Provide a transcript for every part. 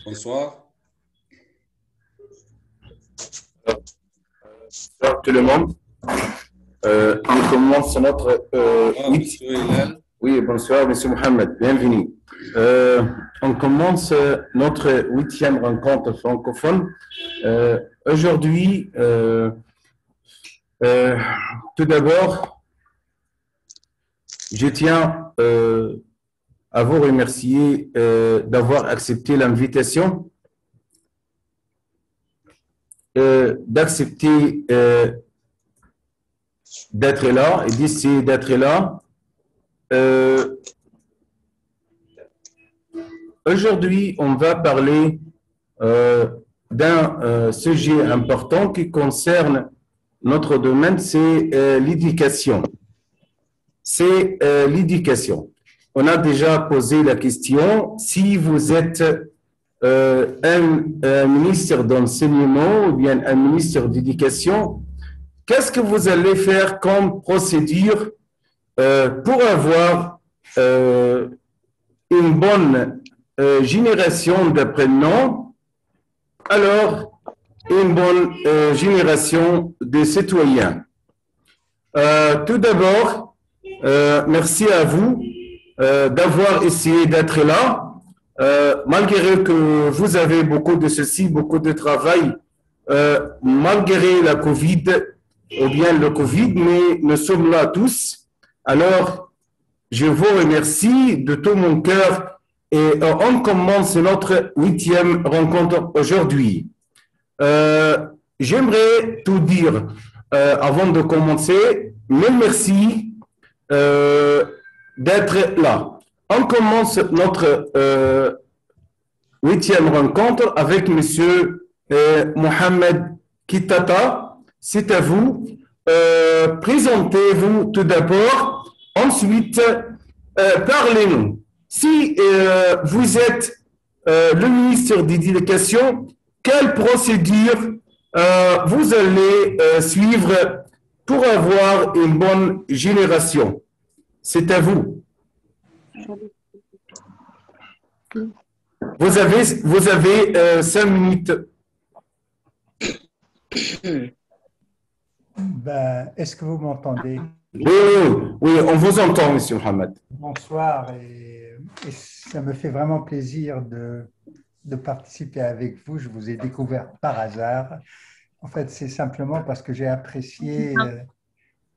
Bonsoir. Bonsoir tout le monde. On commence notre Bonsoir, Monsieur Hillel. Oui, bonsoir, Monsieur Mohamed. Bienvenue. On commence notre 8e rencontre francophone. Aujourd'hui, tout d'abord, je tiens à vous remercier d'avoir accepté l'invitation, d'accepter d'être là et d'essayer d'être là. Aujourd'hui, on va parler d'un sujet important qui concerne notre domaine, c'est l'éducation. C'est l'éducation. On a déjà posé la question, si vous êtes un ministre d'enseignement ou bien un ministre d'éducation, qu'est-ce que vous allez faire comme procédure pour avoir une bonne génération d'apprenants, alors une bonne génération de citoyens. Tout d'abord, merci à vous d'avoir essayé d'être là, malgré que vous avez beaucoup de ceci, beaucoup de travail, malgré la Covid, ou bien le Covid, mais nous sommes là tous. Alors, je vous remercie de tout mon cœur et on commence notre 8e rencontre aujourd'hui. J'aimerais tout dire avant de commencer, mais merci d'être là. On commence notre 8e rencontre avec Monsieur Mohamed Kitata. C'est à vous. Présentez-vous tout d'abord. Ensuite, parlez-nous. Si vous êtes le ministre de l'Éducation, quelle procédure vous allez suivre pour avoir une bonne génération? C'est à vous. Vous avez 5 minutes. Est-ce que vous m'entendez? Oui, on vous entend, Monsieur Mohamed. Bonsoir, et ça me fait vraiment plaisir de participer avec vous. Je vous ai découvert par hasard. En fait, c'est simplement parce que j'ai apprécié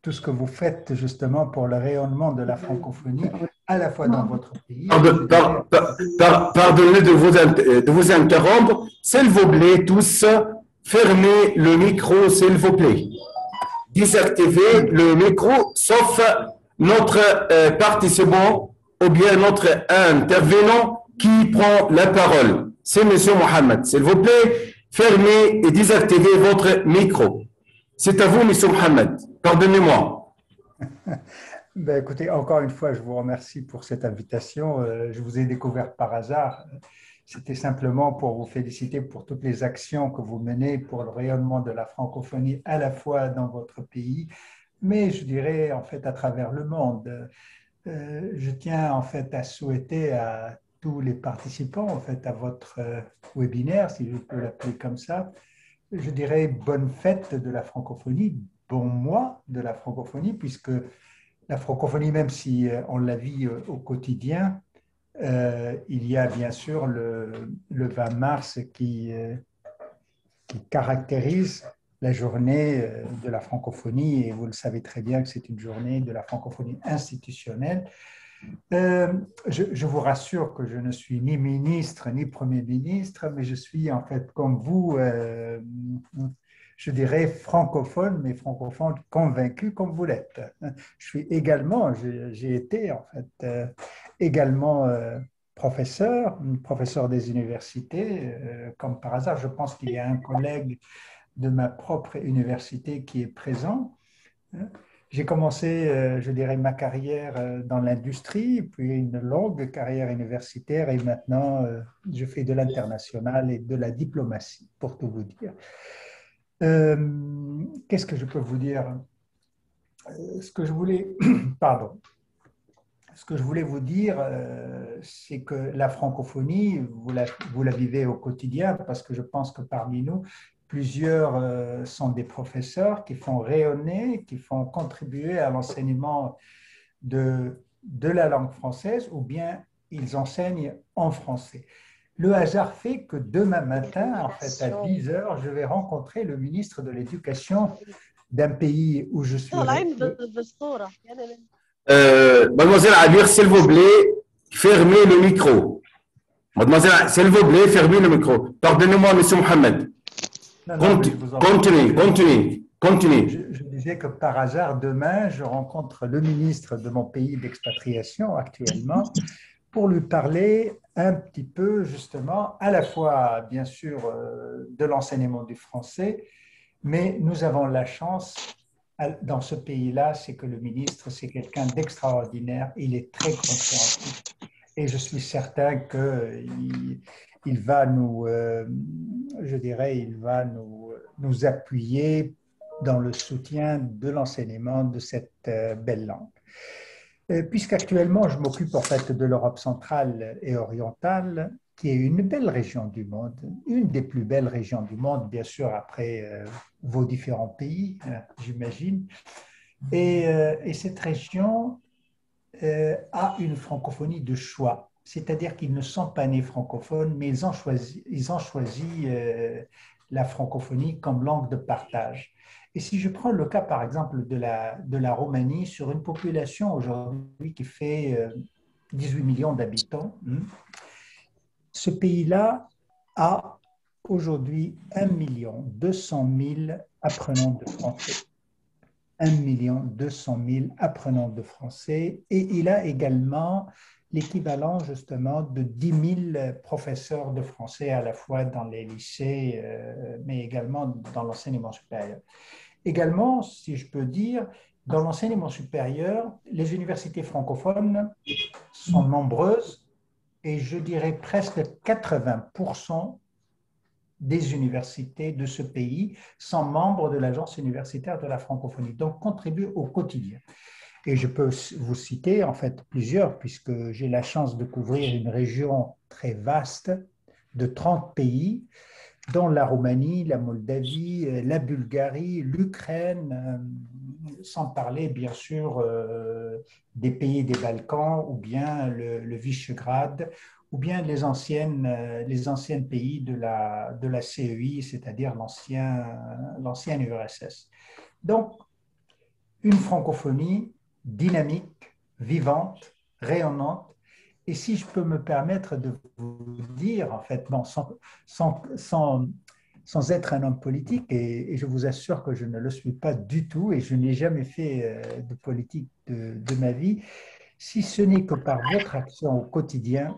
tout ce que vous faites justement pour le rayonnement de la francophonie, à la fois dans votre pays. Pardonnez de vous interrompre. S'il vous plaît, tous, fermez le micro, s'il vous plaît. Désactiver le micro, sauf notre participant ou bien notre intervenant qui prend la parole. C'est M. Mohamed. S'il vous plaît, fermez et désactivez votre micro. C'est à vous, M. Mohamed. Pardonnez-moi. Écoutez, encore une fois, je vous remercie pour cette invitation. Je vous ai découvert par hasard. C'était simplement pour vous féliciter pour toutes les actions que vous menez pour le rayonnement de la francophonie, à la fois dans votre pays, mais je dirais en fait à travers le monde. Je tiens en fait à souhaiter à tous les participants en fait à votre webinaire, si je peux l'appeler comme ça, je dirais bonne fête de la francophonie, bon mois de la francophonie, puisque la francophonie, même si on la vit au quotidien, il y a bien sûr le 20 mars qui caractérise la journée de la francophonie, et vous le savez très bien que c'est une journée de la francophonie institutionnelle. Je vous rassure que je ne suis ni ministre ni Premier ministre, mais je suis en fait comme vous, je dirais francophone, mais francophone convaincu comme vous l'êtes. Je suis également, j'ai été en fait également professeur des universités, comme par hasard. Je pense qu'il y a un collègue de ma propre université qui est présent. J'ai commencé, je dirais, ma carrière dans l'industrie, puis une longue carrière universitaire, et maintenant, je fais de l'international et de la diplomatie, pour tout vous dire. Qu'est-ce que je peux vous dire? Ce que je voulais, pardon, ce que je voulais vous dire, c'est que la francophonie, vous la vivez au quotidien parce que je pense que parmi nous, plusieurs sont des professeurs qui font rayonner, qui font contribuer à l'enseignement de la langue française ou bien ils enseignent en français. Le hasard fait que demain matin, en fait, à 10 heures, je vais rencontrer le ministre de l'Éducation d'un pays où je suis resté. Mademoiselle Abir, s'il vous plaît, fermez le micro. Mademoiselle, s'il vous plaît, fermez le micro. Pardonnez-moi, Monsieur Mohamed. Non, mais je vous en prie. Continue. Je disais que par hasard, demain, je rencontre le ministre de mon pays d'expatriation actuellement pour lui parler un petit peu justement à la fois, bien sûr, de l'enseignement du français, mais nous avons la chance dans ce pays-là, c'est que le ministre, c'est quelqu'un d'extraordinaire, il est très compréhensif et je suis certain qu'il va je dirais, il va nous appuyer dans le soutien de l'enseignement de cette belle langue. Puisqu'actuellement, je m'occupe en fait de l'Europe centrale et orientale, qui est une belle région du monde, une des plus belles régions du monde, bien sûr, après vos différents pays, j'imagine. Et cette région a une francophonie de choix, c'est-à-dire qu'ils ne sont pas nés francophones, mais ils ont choisi la francophonie comme langue de partage. Et si je prends le cas, par exemple, de la Roumanie, sur une population aujourd'hui qui fait 18 millions d'habitants, ce pays-là a aujourd'hui 1 200 000 apprenants de français. 1 200 000 apprenants de français et il a également l'équivalent justement de 10 000 professeurs de français à la fois dans les lycées mais également dans l'enseignement supérieur. Également, si je peux dire, dans l'enseignement supérieur, les universités francophones sont nombreuses et je dirais presque 80% des universités de ce pays sont membres de l'Agence universitaire de la francophonie, donc contribuent au quotidien. Et je peux vous citer en fait plusieurs, puisque j'ai la chance de couvrir une région très vaste de 30 pays, dont la Roumanie, la Moldavie, la Bulgarie, l'Ukraine, sans parler bien sûr des pays des Balkans ou bien le Visegrad, ou bien les anciennes pays de la CEI, c'est-à-dire l'ancienne URSS. Donc, une francophonie dynamique, vivante, rayonnante. Et si je peux me permettre de vous dire, en fait, bon, sans être un homme politique, et je vous assure que je ne le suis pas du tout, et je n'ai jamais fait de politique de ma vie, si ce n'est que par votre action au quotidien,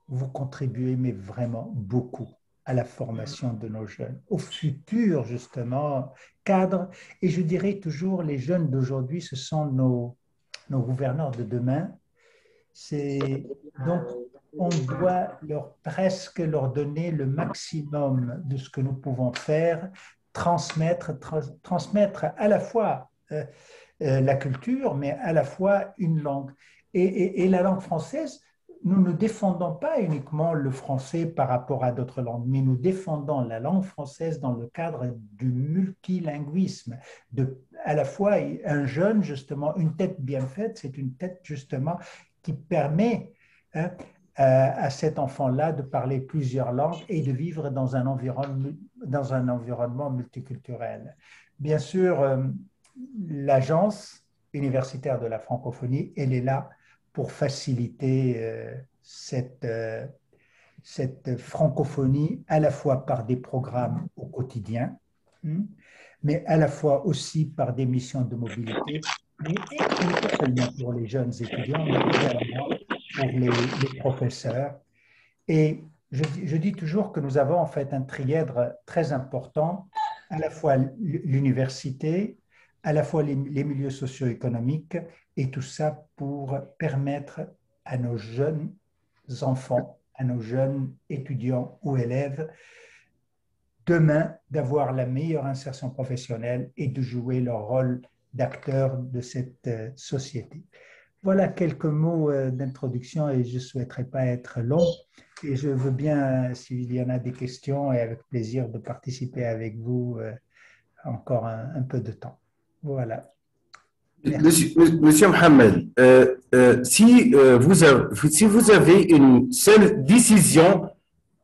vous contribuez, mais vraiment beaucoup, à la formation de nos jeunes, au futur, justement, cadre. Et je dirais toujours, les jeunes d'aujourd'hui, ce sont nos gouverneurs de demain. Donc, on doit presque leur donner le maximum de ce que nous pouvons faire, transmettre à la fois la culture, mais à la fois une langue. Et la langue française, nous ne défendons pas uniquement le français par rapport à d'autres langues, mais nous défendons la langue française dans le cadre du multilinguisme. À la fois, un jeune, justement, une tête bien faite, c'est une tête, justement, qui permet à cet enfant-là de parler plusieurs langues et de vivre dans un environnement multiculturel. Bien sûr, l'Agence universitaire de la francophonie, elle est là pour faciliter cette francophonie à la fois par des programmes au quotidien, mais à la fois aussi par des missions de mobilité, mais pas seulement pour les jeunes étudiants, mais également pour les professeurs. Et je dis toujours que nous avons en fait un trièdre très important, à la fois l'université, à la fois les milieux socio-économiques, et tout ça pour permettre à nos jeunes enfants, à nos jeunes étudiants ou élèves, demain d'avoir la meilleure insertion professionnelle et de jouer leur rôle d'acteur de cette société. voilà quelques mots d'introduction et je ne souhaiterais pas être long. Et je veux bien, s'il y en a des questions, et avec plaisir de participer avec vous encore un peu de temps. Voilà. Merci. Monsieur Mohamed, si vous avez une seule décision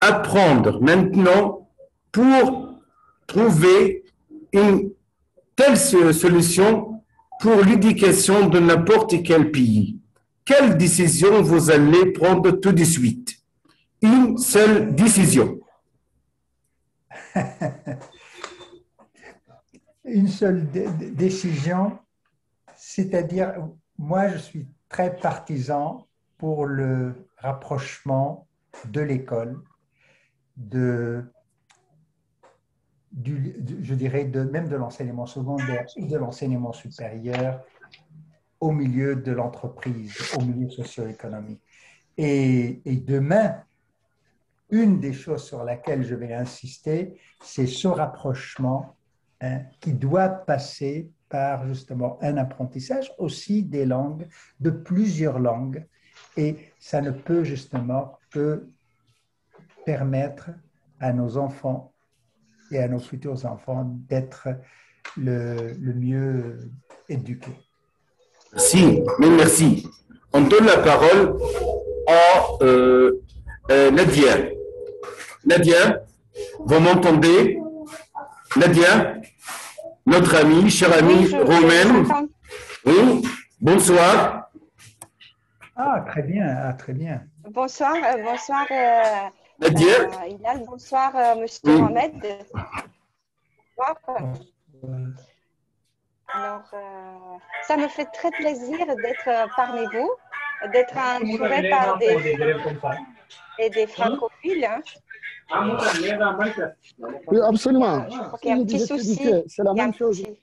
à prendre maintenant pour trouver une telle solution pour l'éducation de n'importe quel pays, quelle décision vous allez prendre tout de suite? Une seule décision. Une seule décision, c'est-à-dire, moi, je suis très partisan pour le rapprochement de l'école, je dirais même de l'enseignement secondaire et de l'enseignement supérieur au milieu de l'entreprise, au milieu socio-économique. Et demain, une des choses sur laquelle je vais insister, c'est ce rapprochement qui doit passer par justement un apprentissage aussi des langues, de plusieurs langues, et ça ne peut justement que permettre à nos enfants et à nos futurs enfants d'être le mieux éduqués. Merci, merci. On donne la parole à Nadia. Nadia, vous m'entendez? Nadia, notre amie, chère amie roumaine. Oui, bonsoir. Ah, très bien, très bien. Bonsoir, bonsoir. Nadia. Hilal, bonsoir, monsieur Mohamed. Bonsoir. Alors, ça me fait très plaisir d'être parmi vous, d'être entouré par des francophiles. Hein. Oui, absolument. Je crois qu'il y a un petit souci. C'est la même chose. Il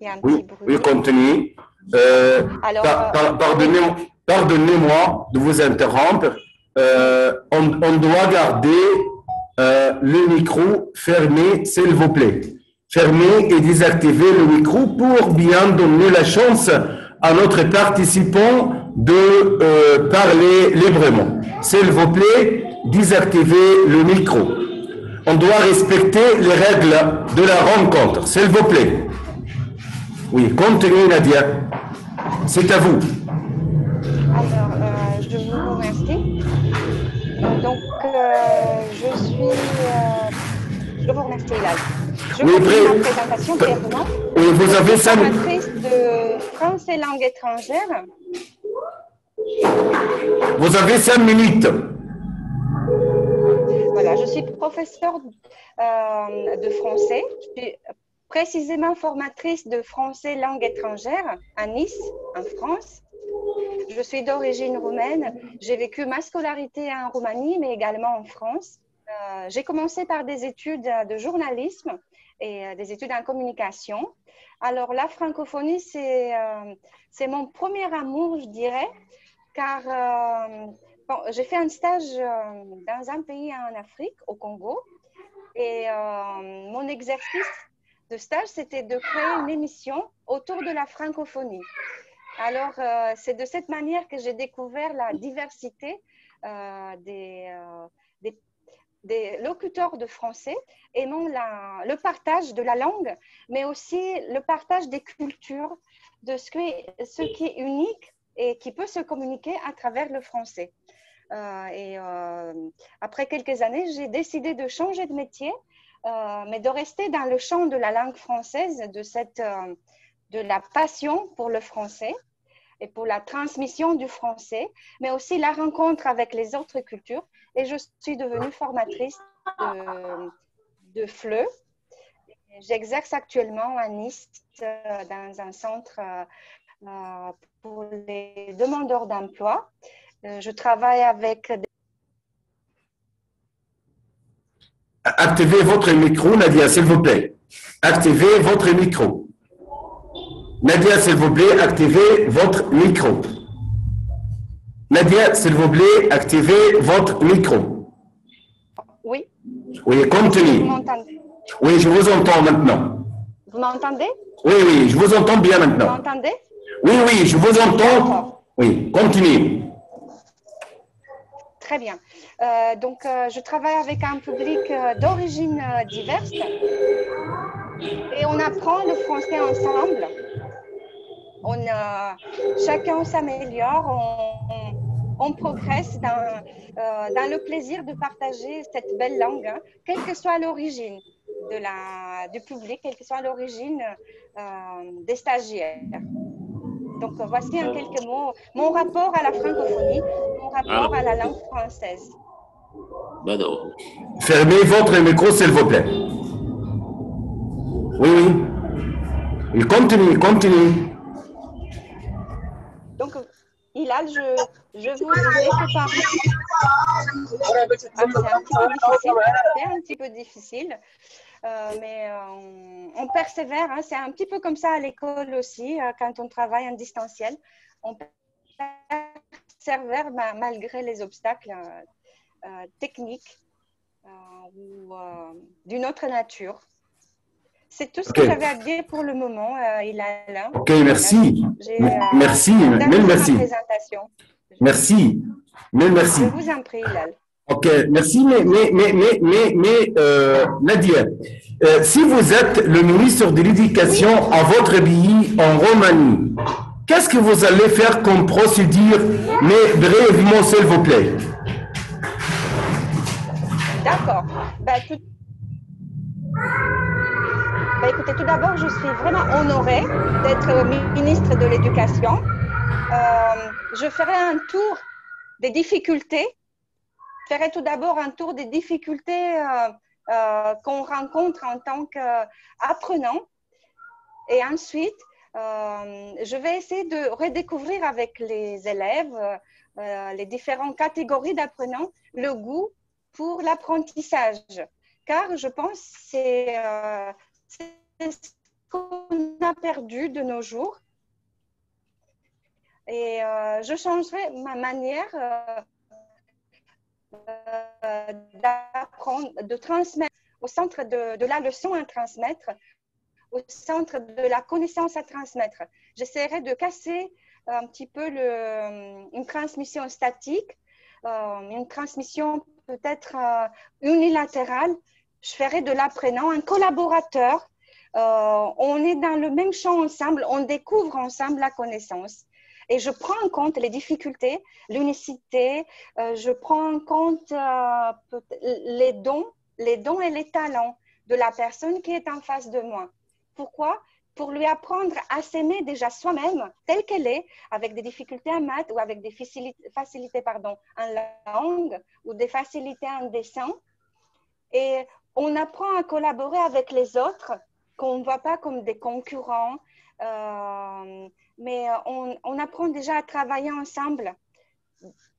y a un petit bruit. Oui, continue. Pardonnez-moi de vous interrompre. On doit garder le micro fermé, s'il vous plaît. Fermer et désactiver le micro pour bien donner la chance à notre participant de parler librement. S'il vous plaît, désactivez le micro. On doit respecter les règles de la rencontre. S'il vous plaît. Oui, continuez Nadia. C'est à vous. Alors, je vous remercie. Donc, je vous remercie, Hilal. Je continue ma présentation brièvement. Oui, vous avez ça. Formatrice de français langue étrangère. Vous avez 5 minutes. Voilà, je suis professeure de français. Je suis précisément formatrice de français langue étrangère à Nice, en France. Je suis d'origine roumaine. J'ai vécu ma scolarité en Roumanie, mais également en France. J'ai commencé par des études de journalisme et des études en communication. Alors, la francophonie, c'est mon premier amour, je dirais, car j'ai fait un stage dans un pays en Afrique, au Congo, et mon exercice de stage, c'était de créer une émission autour de la francophonie. Alors, c'est de cette manière que j'ai découvert la diversité des locuteurs de français, aimant le partage de la langue, mais aussi le partage des cultures, de ce qui est unique et qui peut se communiquer à travers le français. Après quelques années, j'ai décidé de changer de métier, mais de rester dans le champ de la langue française, de la passion pour le français et pour la transmission du français, mais aussi la rencontre avec les autres cultures. Et je suis devenue formatrice de FLE. J'exerce actuellement à Nice dans un centre pour les demandeurs d'emploi. Je travaille avec... Activez votre micro, Nadia, s'il vous plaît. Activez votre micro. Nadia, s'il vous plaît, activez votre micro. Nadia, s'il vous plaît, activez votre micro. Oui. Oui, continue. Vous m'entendez? Oui, je vous entends maintenant. Vous m'entendez? Oui, je vous entends bien maintenant. Vous m'entendez? Oui, oui, je vous entends. D'accord. Oui, continuez. Très bien. Donc, je travaille avec un public d'origines diverses et on apprend le français ensemble. Chacun s'améliore, on progresse dans le plaisir de partager cette belle langue, hein, quelle que soit l'origine du public, quelle que soit l'origine des stagiaires. Donc, voici en quelques mots mon rapport à la francophonie, mon rapport à la langue française. Fermez votre micro, s'il vous plaît. Oui, oui. Il continue, continue. Donc, Hilal, je vous disais que par... c'est un petit peu difficile, mais on persévère. Hein, c'est un petit peu comme ça à l'école aussi, quand on travaille en distanciel. On persévère malgré les obstacles techniques ou d'une autre nature. C'est tout ce que j'avais à dire pour le moment, Hilal. Ok, merci. Merci, mille merci. Merci, mille merci. Je vous en prie, Hilal. Ok, merci, mais Nadia, si vous êtes le ministre de l'Éducation à votre pays en Roumanie, qu'est-ce que vous allez faire comme procédure, mais brièvement, s'il vous plaît? D'accord. Écoutez, tout d'abord, je suis vraiment honorée d'être ministre de l'Éducation. Je ferai un tour des difficultés. Je ferai tout d'abord un tour des difficultés qu'on rencontre en tant qu'apprenant. Et ensuite, je vais essayer de redécouvrir avec les élèves, les différentes catégories d'apprenants, le goût pour l'apprentissage. Car je pense que c'est ce qu'on a perdu de nos jours. Et je changerai ma manière d'apprendre, de transmettre au centre de la leçon à transmettre, au centre de la connaissance à transmettre. J'essaierai de casser un petit peu une transmission statique, une transmission peut-être unilatérale. Je ferai de l'apprenant un collaborateur. On est dans le même champ ensemble, on découvre ensemble la connaissance. Et je prends en compte les difficultés, l'unicité, je prends en compte les dons et les talents de la personne qui est en face de moi. Pourquoi? Pour lui apprendre à s'aimer déjà soi-même, telle qu'elle est, avec des difficultés en maths ou avec des facilités en langue ou des facilités en dessin. Et on apprend à collaborer avec les autres, qu'on ne voit pas comme des concurrents, mais on apprend déjà à travailler ensemble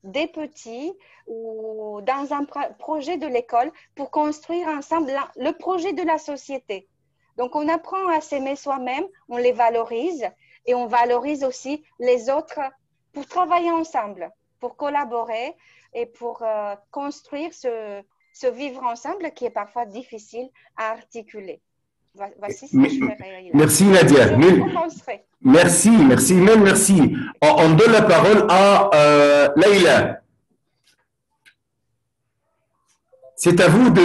des petits ou dans un projet de l'école pour construire ensemble le projet de la société. Donc, on apprend à s'aimer soi-même, on les valorise et on valorise aussi les autres pour travailler ensemble, pour collaborer et pour construire ce vivre ensemble qui est parfois difficile à articuler. Voici ce que je ferai. Merci Nadia. Merci. On donne la parole à Leïla. C'est à vous de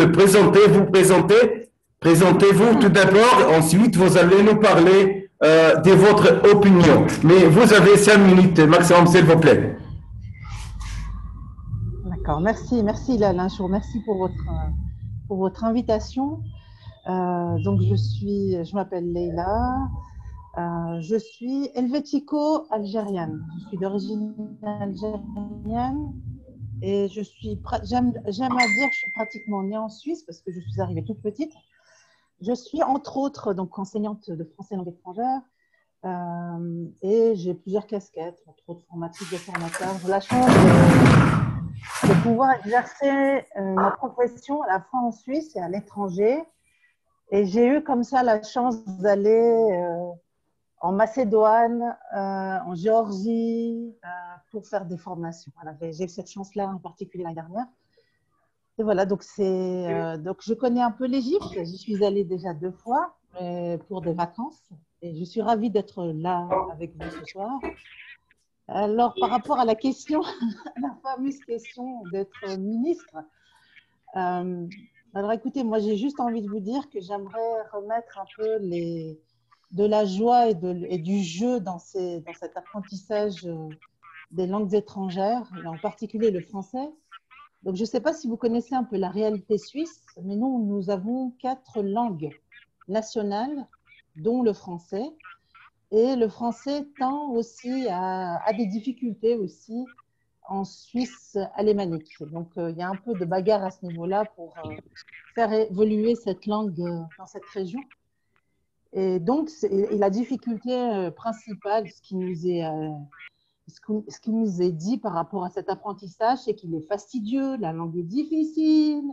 vous présenter. Présentez-vous tout d'abord, ensuite vous allez nous parler de votre opinion. Mais vous avez 5 minutes maximum, s'il vous plaît. D'accord, merci Hilal, je vous remercie pour votre invitation. Donc je m'appelle Leïla, je suis helvético-algérienne. Je suis d'origine algérienne et j'aime à dire que je suis pratiquement née en Suisse parce que je suis arrivée toute petite. Je suis entre autres donc enseignante de français langue étrangère et j'ai plusieurs casquettes, entre autres formatrice de formateurs. J'ai la chance de pouvoir exercer ma profession à la fois en Suisse et à l'étranger. Et j'ai eu comme ça la chance d'aller en Macédoine, en Géorgie, pour faire des formations. Voilà, j'ai eu cette chance-là en particulier l'année dernière. Et voilà, donc je connais un peu l'Égypte. J'y suis allée déjà 2 fois pour des vacances. et je suis ravie d'être là avec vous ce soir. Alors, par rapport à la question, la fameuse question d'être ministre, alors écoutez, moi j'ai juste envie de vous dire que j'aimerais remettre un peu de la joie et du jeu dans cet apprentissage des langues étrangères, et en particulier le français. Donc, je ne sais pas si vous connaissez un peu la réalité suisse, mais nous avons 4 langues nationales, dont le français. Et le français tend aussi à des difficultés aussi en Suisse alémanique. Donc, il y a un peu de bagarre à ce niveau-là pour faire évoluer cette langue dans cette région. Et donc, la difficulté principale, ce qui nous est dit par rapport à cet apprentissage, c'est qu'il est fastidieux, la langue est difficile,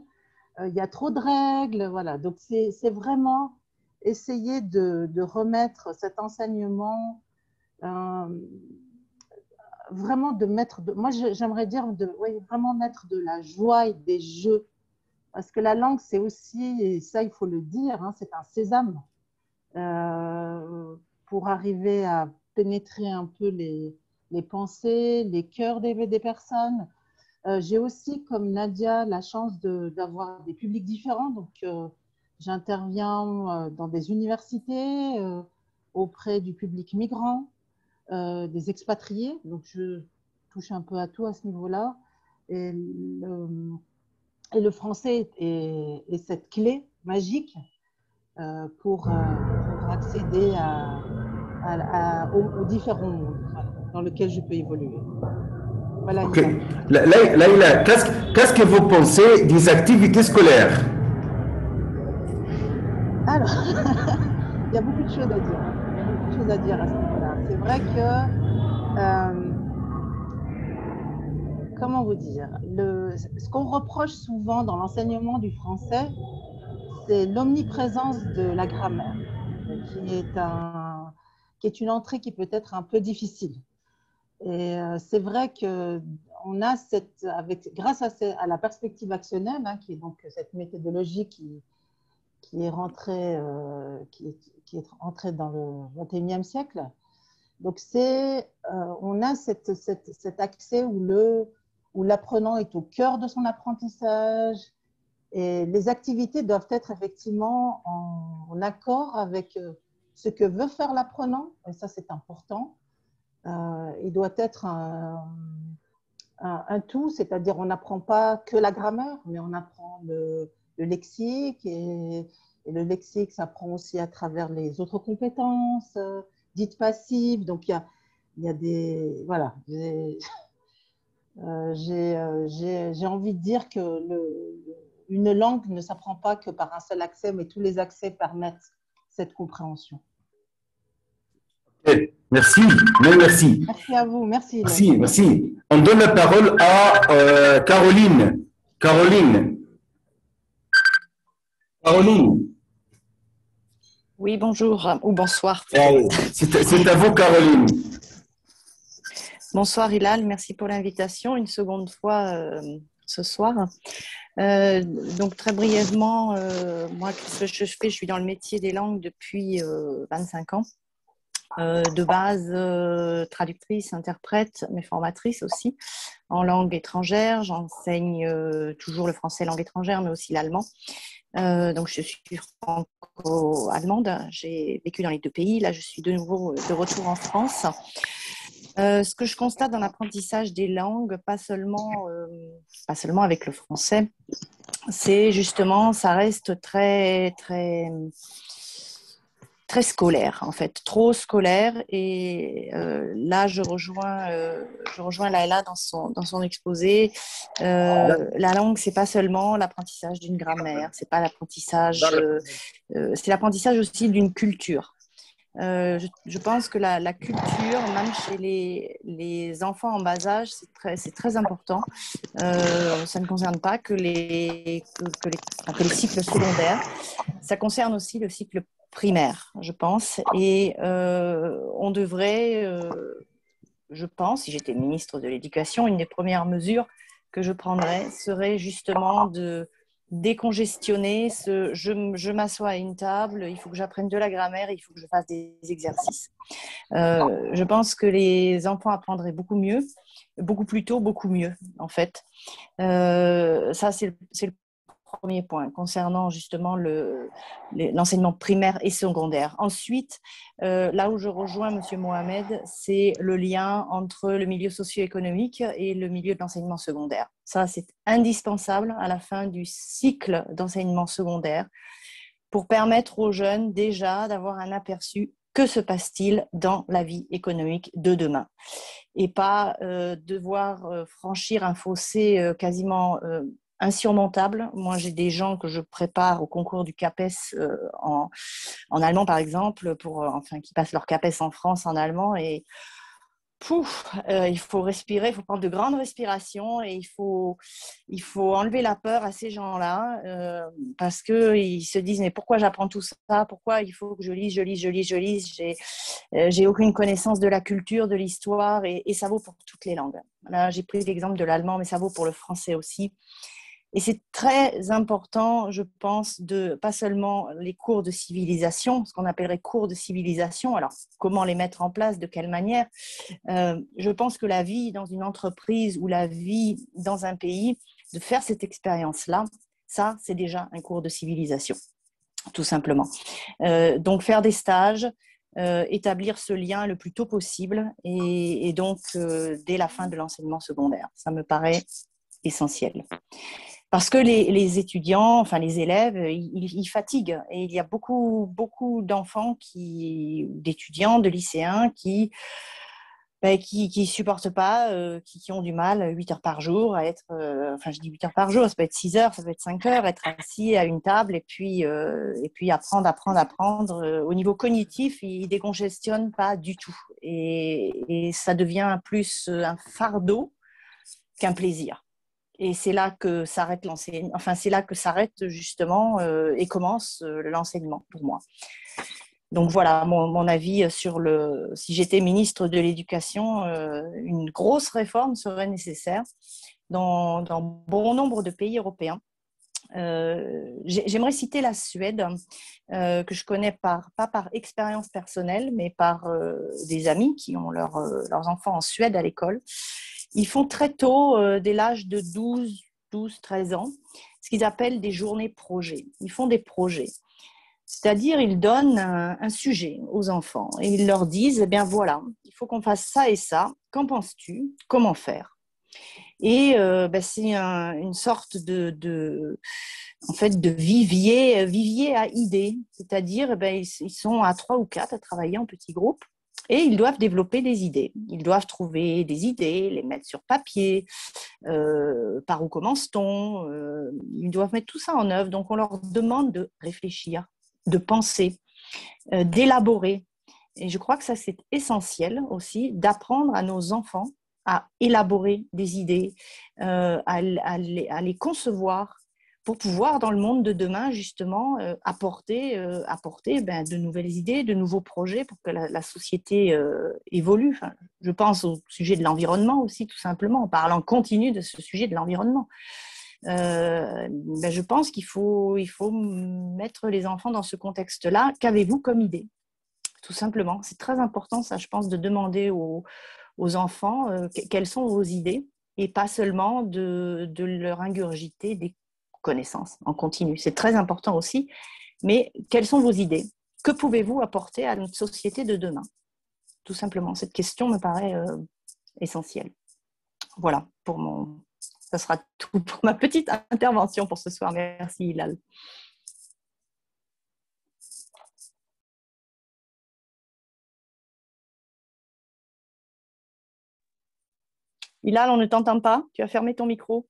il y a trop de règles. Voilà. Donc, c'est vraiment essayer de remettre cet enseignement, vraiment de mettre, moi j'aimerais dire, vraiment mettre de la joie et des jeux. Parce que la langue, c'est aussi, et ça il faut le dire, hein, c'est un sésame pour arriver à pénétrer un peu les pensées, les cœurs des personnes. J'ai aussi, comme Nadia, la chance d'avoir des publics différents. Donc, j'interviens dans des universités, auprès du public migrant, des expatriés. Donc, je touche un peu à tout à ce niveau-là. Et le français est cette clé magique pour accéder aux différents mondes dans lesquels je peux évoluer. Voilà. Ok. Laïla, qu'est-ce que vous pensez des activités scolaires? Alors, il y a beaucoup de choses à dire. Il y a beaucoup de choses à dire à ce niveau-là. C'est vrai que, comment vous dire, ce qu'on reproche souvent dans l'enseignement du français, c'est l'omniprésence de la grammaire, qui est une entrée qui peut être un peu difficile. Et c'est vrai qu'on a grâce à la perspective actionnelle, hein, qui est donc cette méthodologie qui est rentrée dans le XXIe siècle. Donc on a cet accès où l'apprenant est au cœur de son apprentissage, et les activités doivent être effectivement en accord avec ce que veut faire l'apprenant, et ça c'est important. Il doit être un tout, c'est-à-dire on n'apprend pas que la grammaire, mais on apprend le lexique, et le lexique s'apprend aussi à travers les autres compétences dites passives. Donc il y a des… Voilà, j'ai envie de dire que une langue ne s'apprend pas que par un seul accès, mais tous les accès permettent cette compréhension. Merci, merci. Merci à vous, merci. Merci, merci. On donne la parole à Caroline. Caroline. Oui, bonjour ou bonsoir. C'est à vous, Caroline. Bonsoir, Hilal. Merci pour l'invitation une seconde fois ce soir. Donc, très brièvement, moi, ce que je fais, je suis dans le métier des langues depuis 25 ans. De base, traductrice, interprète, mais formatrice aussi en langue étrangère. J'enseigne toujours le français langue étrangère, mais aussi l'allemand. Donc, je suis franco-allemande. J'ai vécu dans les 2 pays. Là, je suis de nouveau de retour en France. Ce que je constate dans l'apprentissage des langues, pas seulement avec le français, c'est justement, ça reste très, très, très scolaire, en fait, trop scolaire. Et là, je rejoins Laïla dans son exposé. La langue, c'est pas seulement l'apprentissage d'une grammaire, c'est pas l'apprentissage, c'est l'apprentissage aussi d'une culture. Je pense que la culture, même chez les enfants en bas âge, c'est très important. Ça ne concerne pas que les cycles secondaires, ça concerne aussi le cycle primaire, je pense. Et on devrait, je pense, si j'étais ministre de l'Éducation, une des premières mesures que je prendrais serait justement décongestionner, je m'assois à une table, il faut que j'apprenne de la grammaire, il faut que je fasse des exercices. Je pense que les enfants apprendraient beaucoup mieux, beaucoup plus tôt, beaucoup mieux, en fait. Ça, c'est le premier point concernant justement l'enseignement primaire et secondaire. Ensuite, là où je rejoins M. Mohamed, c'est le lien entre le milieu socio-économique et le milieu de l'enseignement secondaire. Ça, c'est indispensable à la fin du cycle d'enseignement secondaire pour permettre aux jeunes déjà d'avoir un aperçu que se passe-t-il dans la vie économique de demain et pas devoir franchir un fossé quasiment insurmontable. Moi, j'ai des gens que je prépare au concours du CAPES en allemand, par exemple, qui passent leur CAPES en France en allemand. Et il faut respirer, il faut prendre de grandes respirations et il faut enlever la peur à ces gens-là parce qu'ils se disent « mais pourquoi j'apprends tout ça ? Pourquoi il faut que je lise ? J'ai aucune connaissance de la culture, de l'histoire et ça vaut pour toutes les langues. » Là, j'ai pris l'exemple de l'allemand, mais ça vaut pour le français aussi. Et c'est très important, je pense, pas seulement les cours de civilisation, ce qu'on appellerait cours de civilisation. Alors, comment les mettre en place, de quelle manière ? Je pense que la vie dans une entreprise ou la vie dans un pays, de faire cette expérience-là, ça, c'est déjà un cours de civilisation, tout simplement. Donc, faire des stages, établir ce lien le plus tôt possible et donc dès la fin de l'enseignement secondaire. Ça me paraît essentiel. Parce que les étudiants, enfin les élèves, ils fatiguent. Et il y a beaucoup d'enfants, d'étudiants, de lycéens qui supportent pas, qui ont du mal 8 heures par jour à être, je dis 8 heures par jour, ça peut être 6 heures, ça peut être 5 heures, être assis à une table et puis apprendre. Au niveau cognitif, ils décongestionnent pas du tout. Et ça devient plus un fardeau qu'un plaisir. Et c'est là que s'arrête l'enseignement, c'est là que s'arrête justement et commence l'enseignement pour moi. Donc voilà mon avis sur si j'étais ministre de l'Éducation, une grosse réforme serait nécessaire dans bon nombre de pays européens. J'aimerais citer la Suède, que je connais pas par expérience personnelle, mais par des amis qui ont leurs enfants en Suède à l'école. Ils font très tôt, dès l'âge de 12-13 ans, ce qu'ils appellent des journées projets. Ils font des projets. C'est-à-dire, ils donnent un sujet aux enfants et ils leur disent, eh bien voilà, il faut qu'on fasse ça et ça. Qu'en penses-tu ? Comment faire ? Et c'est une sorte de vivier à idées. C'est-à-dire, ils sont à 3 ou 4 à travailler en petits groupes. Et ils doivent développer des idées. Ils doivent trouver des idées, les mettre sur papier. Par où commence-t-on ? Ils doivent mettre tout ça en œuvre. Donc, on leur demande de réfléchir, de penser, d'élaborer. Et je crois que ça, c'est essentiel aussi, d'apprendre à nos enfants à élaborer des idées, à les concevoir pour pouvoir, dans le monde de demain, justement, apporter de nouvelles idées, de nouveaux projets pour que la société évolue. Enfin, je pense au sujet de l'environnement aussi, tout simplement. On parle en continu de ce sujet de l'environnement. Je pense qu'il faut mettre les enfants dans ce contexte-là. Qu'avez-vous comme idée ? Tout simplement. C'est très important, ça, je pense, de demander aux enfants quelles sont vos idées et pas seulement de leur ingurgiter des connaissances en continu. C'est très important aussi, mais quelles sont vos idées ? Que pouvez-vous apporter à notre société de demain ? Tout simplement, cette question me paraît essentielle. Voilà, ça sera tout pour ma petite intervention pour ce soir. Merci Hilal. Hilal, on ne t'entend pas, tu as fermé ton micro.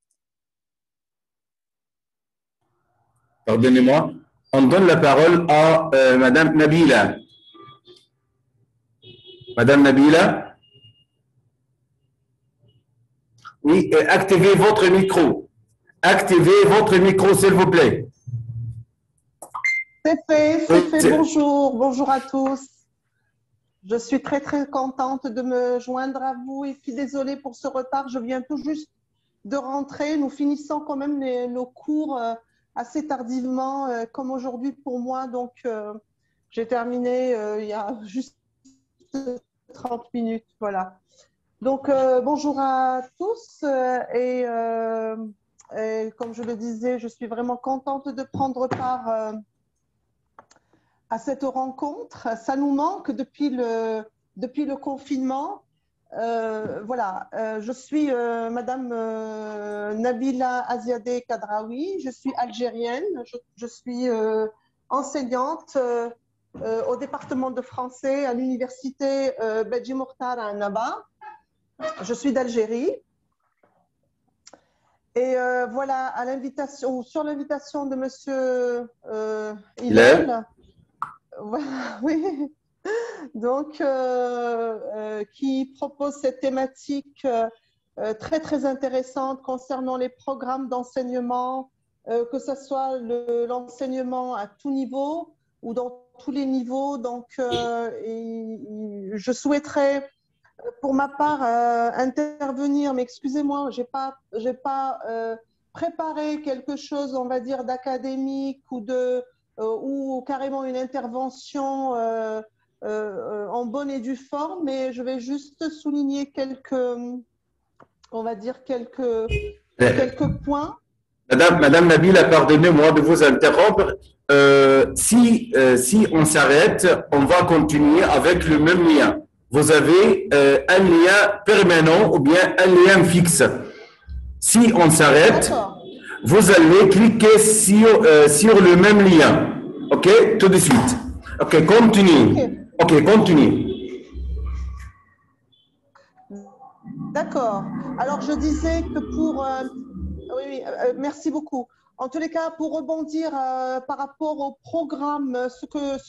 Pardonnez-moi. On donne la parole à Madame Nabila. Madame Nabila. Oui, activez votre micro. Activez votre micro, s'il vous plaît. C'est fait. Bonjour à tous. Je suis très contente de me joindre à vous et puis désolée pour ce retard. Je viens tout juste de rentrer. Nous finissons quand même nos cours assez tardivement, comme aujourd'hui pour moi. Donc, j'ai terminé il y a juste 30 minutes. Voilà. Donc, bonjour à tous. Et comme je le disais, je suis vraiment contente de prendre part à cette rencontre. Ça nous manque depuis le confinement. Voilà, je suis Madame Nabila Aziadeh Kadraoui, je suis algérienne, je suis enseignante au département de français à l'université Bedji Mokhtar à Annaba. Je suis d'Algérie. Et voilà, à l'invitation, sur l'invitation de Monsieur Hillel, voilà, oui. Donc, qui propose cette thématique très, très intéressante concernant les programmes d'enseignement, que ce soit l'enseignement à tout niveau ou dans tous les niveaux. Donc, je souhaiterais, pour ma part, intervenir, mais excusez-moi, j'ai pas préparé quelque chose, on va dire, d'académique ou carrément une intervention en bonne et due forme, mais je vais juste souligner quelques points. Madame Nabila, pardonnez-moi de vous interrompre. Si on s'arrête, on va continuer avec le même lien. Vous avez un lien permanent ou bien un lien fixe. Si on s'arrête, vous allez cliquer sur le même lien. OK? Tout de suite. OK, continue. OK, continue. D'accord. Alors, je disais que pour... oui, merci beaucoup. En tous les cas, pour rebondir par rapport au programme, ce que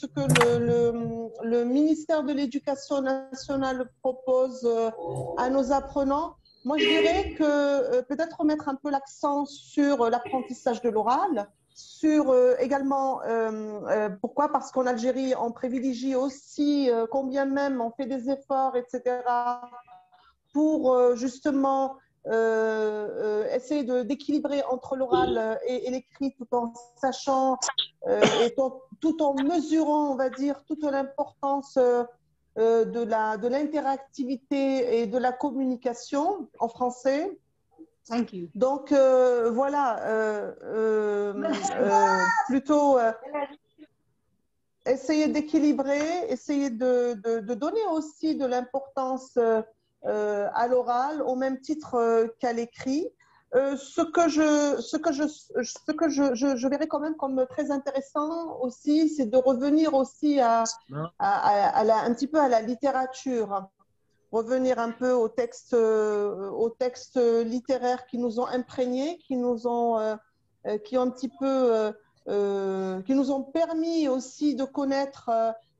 le ministère de l'Éducation nationale propose à nos apprenants, moi, je dirais que peut-être remettre un peu l'accent sur l'apprentissage de l'oral, sur également, pourquoi? Parce qu'en Algérie, on privilégie aussi, combien même on fait des efforts, etc., pour justement essayer d'équilibrer entre l'oral et l'écrit, tout en sachant et tout en mesurant, on va dire, toute l'importance de l'interactivité et de la communication en français. Thank you. Donc voilà, plutôt essayer d'équilibrer, essayer de donner aussi de l'importance à l'oral au même titre qu'à l'écrit. Ce que je verrais quand même comme très intéressant aussi, c'est de revenir aussi un petit peu à la littérature, revenir un peu aux textes littéraires qui nous ont imprégnés, qui nous ont un petit peu qui nous ont permis aussi de connaître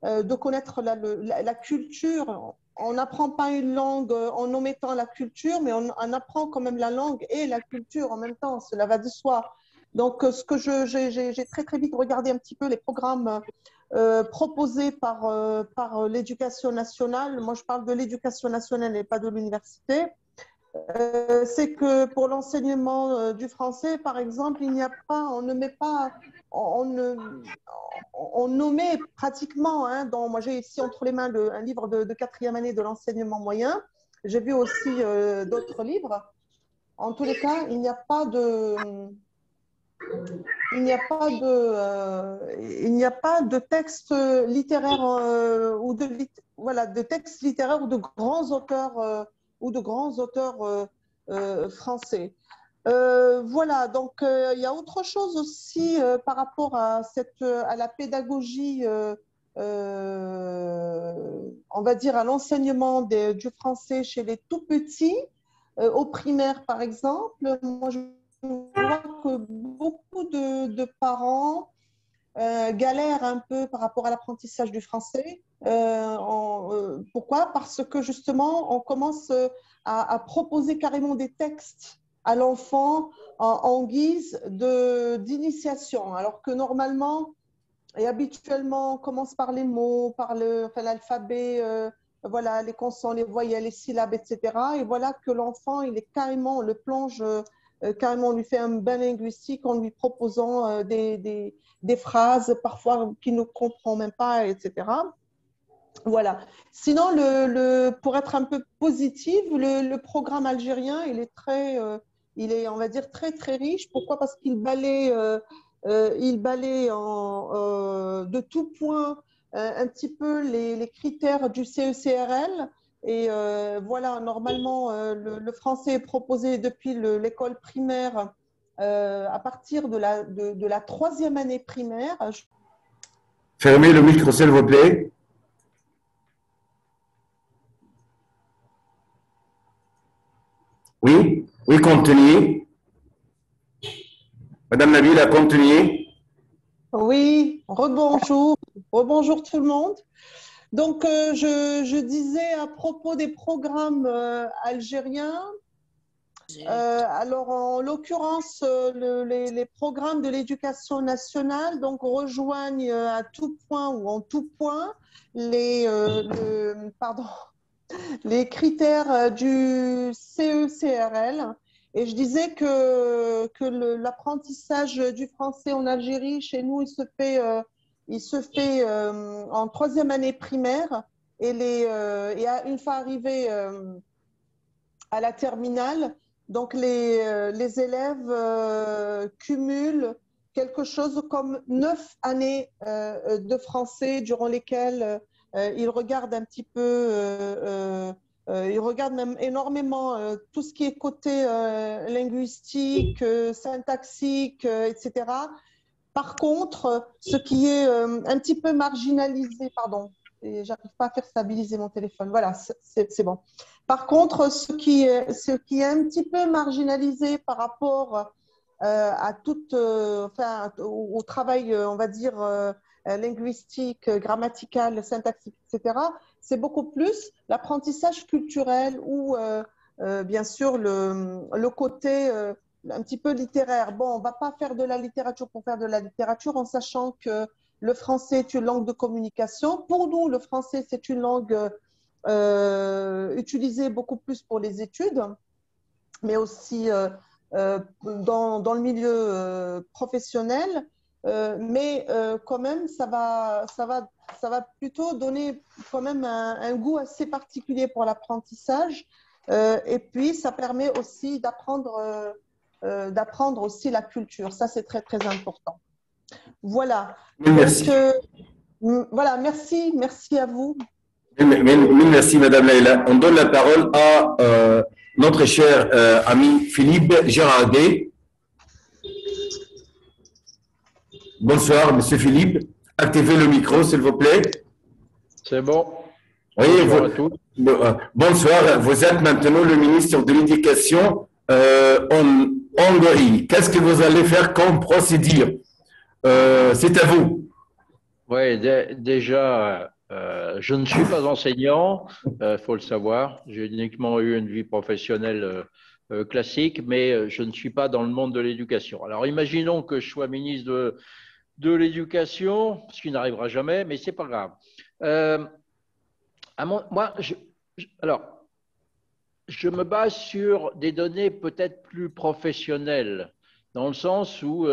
la culture. On n'apprend pas une langue en omettant la culture, mais on apprend quand même la langue et la culture en même temps. Cela va de soi. Donc, ce que j'ai très très vite regardé un petit peu les programmes proposés par l'éducation nationale. Moi, je parle de l'éducation nationale et pas de l'université. C'est que pour l'enseignement du français, par exemple, il n'y a pas, on ne met pas, on nommait pratiquement, hein, moi j'ai ici entre les mains un livre de 4e année de l'enseignement moyen, j'ai vu aussi d'autres livres. En tous les cas, il n'y a pas de texte littéraire de textes littéraires ou de grands auteurs français. Voilà, donc il y a autre chose aussi par rapport à la pédagogie, on va dire à l'enseignement du français chez les tout petits, au primaire par exemple. Moi, je vois que beaucoup de parents galèrent un peu par rapport à l'apprentissage du français. Pourquoi? Parce que justement, on commence à proposer carrément des textes à l'enfant en guise d'initiation, alors que normalement et habituellement, on commence par les mots, par l'alphabet, voilà, les consonnes, les voyelles, les syllabes, etc. Et voilà que l'enfant, il est carrément, on le plonge carrément, on lui fait un bain linguistique en lui proposant des phrases parfois qu'il ne comprend même pas, etc. Voilà. Sinon, pour être un peu positive, le programme algérien, il est, on va dire, très, très riche. Pourquoi? Parce qu'il balaie, de tout point un petit peu les critères du CECRL. Et voilà, normalement, le français est proposé depuis l'école primaire à partir de la 3e année primaire. Fermez le micro, s'il vous plaît. Oui, oui, continuez. Madame Nabila, continuez. Oui, rebonjour. Rebonjour tout le monde. Donc, je disais à propos des programmes algériens, alors en l'occurrence, les programmes de l'éducation nationale donc, rejoignent à tout point ou en tout point les critères du CECRL. Et je disais que l'apprentissage du français en Algérie, chez nous, il se fait en 3e année primaire. Et une fois arrivé à la terminale, donc les élèves cumulent quelque chose comme 9 années de français durant lesquelles ils regardent un petit peu, ils regardent même énormément tout ce qui est côté linguistique, syntaxique, etc. Par contre, ce qui est un petit peu marginalisé, pardon, j'arrive pas à faire stabiliser mon téléphone, voilà, c'est bon. Par contre, ce qui est un petit peu marginalisé par rapport au travail, on va dire, linguistique, grammatical, syntaxique, etc., c'est beaucoup plus l'apprentissage culturel ou bien sûr le côté un petit peu littéraire. Bon, on ne va pas faire de la littérature pour faire de la littérature en sachant que le français est une langue de communication. Pour nous, le français, c'est une langue utilisée beaucoup plus pour les études, mais aussi dans le milieu professionnel. Mais quand même, ça va plutôt donner quand même un goût assez particulier pour l'apprentissage. Et puis, ça permet aussi d'apprendre aussi la culture. Ça, c'est très, très important. Voilà. Merci. Donc, voilà, merci à vous. Merci, Madame Leïla. On donne la parole à notre cher ami Philippe Girardet. Bonsoir, Monsieur Philippe. Activez le micro, s'il vous plaît. C'est bon. Oui, bonsoir à tous. Bonsoir. Vous êtes maintenant le ministre de l'Éducation en Hongrie. Qu'est-ce que vous allez faire comme procédure? C'est à vous. Oui, déjà, je ne suis pas enseignant, faut le savoir. J'ai uniquement eu une vie professionnelle classique, mais je ne suis pas dans le monde de l'éducation. Alors, imaginons que je sois ministre de l'éducation, ce qui n'arrivera jamais, mais c'est pas grave. Je me base sur des données peut-être plus professionnelles, dans le sens où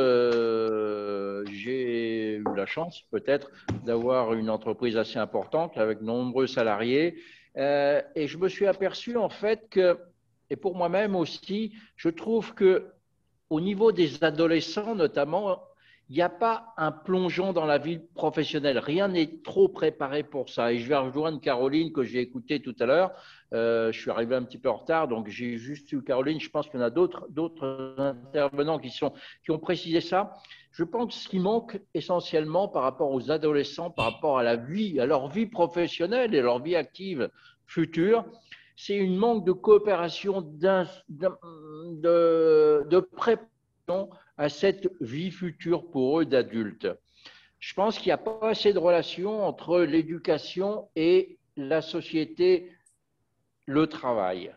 j'ai eu la chance peut-être d'avoir une entreprise assez importante avec de nombreux salariés, et je me suis aperçu en fait que, et pour moi-même aussi, je trouve que au niveau des adolescents notamment, il n'y a pas un plongeon dans la vie professionnelle. Rien n'est trop préparé pour ça. Et je vais rejoindre Caroline que j'ai écoutée tout à l'heure. Je suis arrivé un petit peu en retard, donc j'ai juste eu Caroline. Je pense qu'il y en a d'autres intervenants qui ont précisé ça. Je pense que ce qui manque essentiellement par rapport aux adolescents, par rapport à leur vie professionnelle et leur vie active future, c'est une manque de coopération, de préparation à cette vie future pour eux d'adultes. Je pense qu'il n'y a pas assez de relation entre l'éducation et la société, le travail.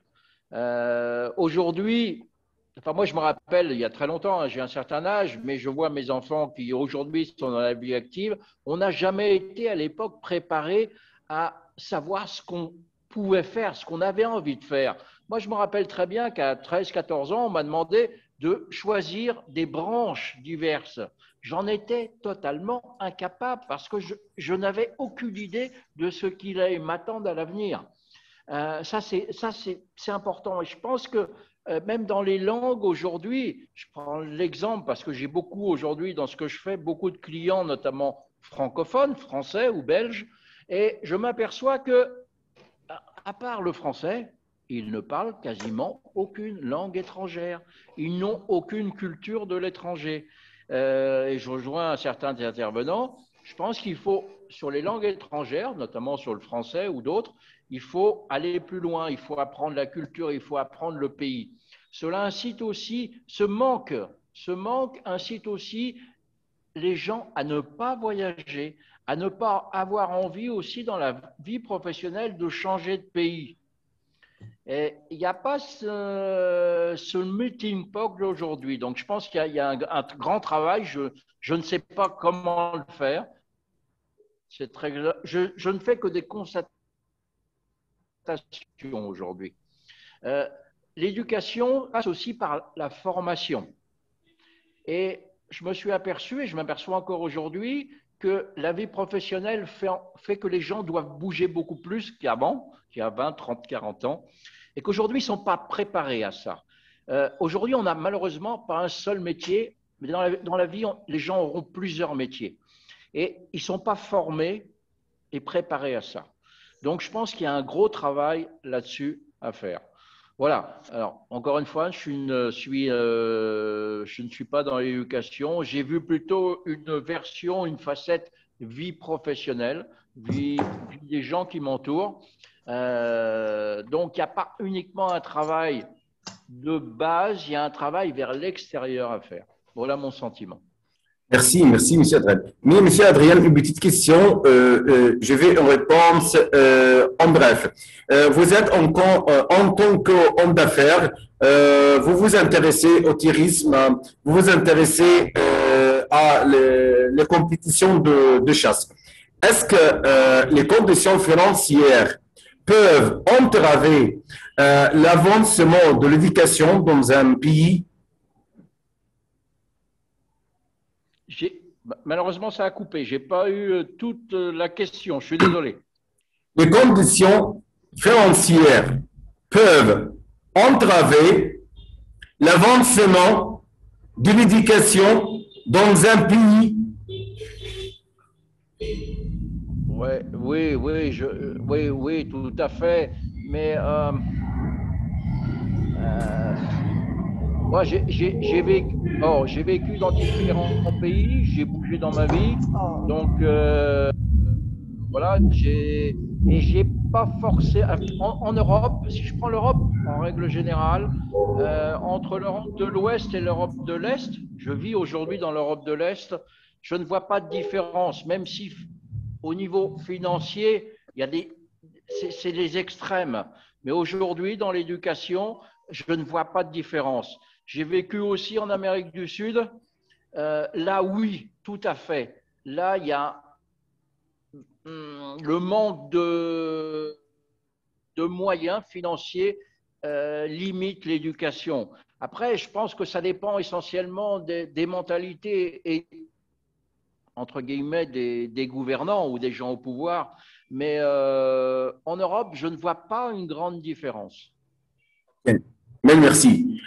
Aujourd'hui, enfin moi je me rappelle, il y a très longtemps, hein, j'ai un certain âge, mais je vois mes enfants qui aujourd'hui sont dans la vie active, on n'a jamais été à l'époque préparé à savoir ce qu'on pouvait faire, ce qu'on avait envie de faire. Moi je me rappelle très bien qu'à 13-14 ans, on m'a demandé de choisir des branches diverses. J'en étais totalement incapable parce que je n'avais aucune idée de ce qu'il allait m'attendre à l'avenir. Ça, c'est important. Et je pense que même dans les langues aujourd'hui, je prends l'exemple parce que j'ai beaucoup aujourd'hui dans ce que je fais, beaucoup de clients, notamment francophones, français ou belges, et je m'aperçois que, à part le français, ils ne parlent quasiment aucune langue étrangère. Ils n'ont aucune culture de l'étranger. Et je rejoins certains des intervenants. Je pense qu'il faut, sur les langues étrangères, notamment sur le français ou d'autres, il faut aller plus loin, il faut apprendre la culture, il faut apprendre le pays. Cela incite aussi, ce manque incite aussi les gens à ne pas voyager, à ne pas avoir envie aussi dans la vie professionnelle de changer de pays. Et il n'y a pas ce melting pot aujourd'hui. Donc, je pense qu'il y a un grand travail. Je ne sais pas comment le faire. Je ne fais que des constatations aujourd'hui. L'éducation passe aussi par la formation. Et je me suis aperçu, et je m'aperçois encore aujourd'hui, que la vie professionnelle fait que les gens doivent bouger beaucoup plus qu'avant, qu'il y a 20, 30, 40 ans, et qu'aujourd'hui, ils ne sont pas préparés à ça. Aujourd'hui, on n'a malheureusement pas un seul métier, mais dans la vie, les gens auront plusieurs métiers. Et ils ne sont pas formés et préparés à ça. Donc, je pense qu'il y a un gros travail là-dessus à faire. Voilà. Alors, encore une fois, je ne suis pas dans l'éducation. J'ai vu plutôt une version, une facette vie professionnelle, vie des gens qui m'entourent. Donc, il n'y a pas uniquement un travail de base, il y a un travail vers l'extérieur à faire. Voilà mon sentiment. Merci, M. Adrien. Mais M. Adrien, une petite question. Je vais en réponse en bref. Vous êtes en tant qu'homme d'affaires, vous vous intéressez au tourisme, vous vous intéressez à les compétitions de chasse. Est-ce que les conditions financières peuvent entraver l'avancement de l'éducation dans un pays? Malheureusement, ça a coupé. Je n'ai pas eu toute la question. Je suis désolé. Les conditions financières peuvent entraver l'avancement de l'éducation dans un pays? Oui, tout à fait. Mais moi, j'ai vécu dans différents pays, j'ai bougé dans ma vie, donc voilà, j'ai pas forcé en Europe. Si je prends l'Europe en règle générale, entre l'Europe de l'Ouest et l'Europe de l'Est, je vis aujourd'hui dans l'Europe de l'Est, je ne vois pas de différence, même si au niveau financier, c'est les extrêmes. Mais aujourd'hui, dans l'éducation, je ne vois pas de différence. J'ai vécu aussi en Amérique du Sud. Là, oui, tout à fait. Là, il y a le manque de moyens financiers limite l'éducation. Après, je pense que ça dépend essentiellement des mentalités et, entre guillemets, des gouvernants ou des gens au pouvoir. Mais en Europe, je ne vois pas une grande différence. Mais merci.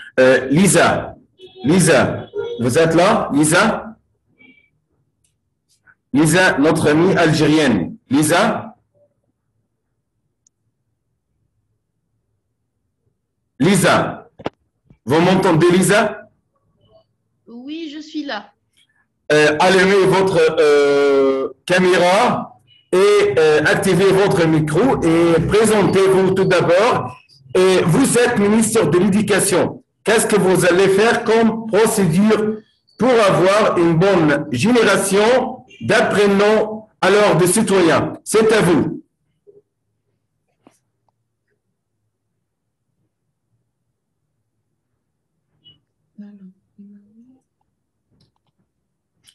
Lisa, vous êtes là? Lisa, notre amie algérienne. Lisa, vous m'entendez, Lisa? Oui, je suis là. Allumez votre caméra et activez votre micro et présentez-vous tout d'abord. Et vous êtes ministre de l'Éducation. Qu'est-ce que vous allez faire comme procédure pour avoir une bonne génération d'apprenants, alors de citoyens? C'est à vous.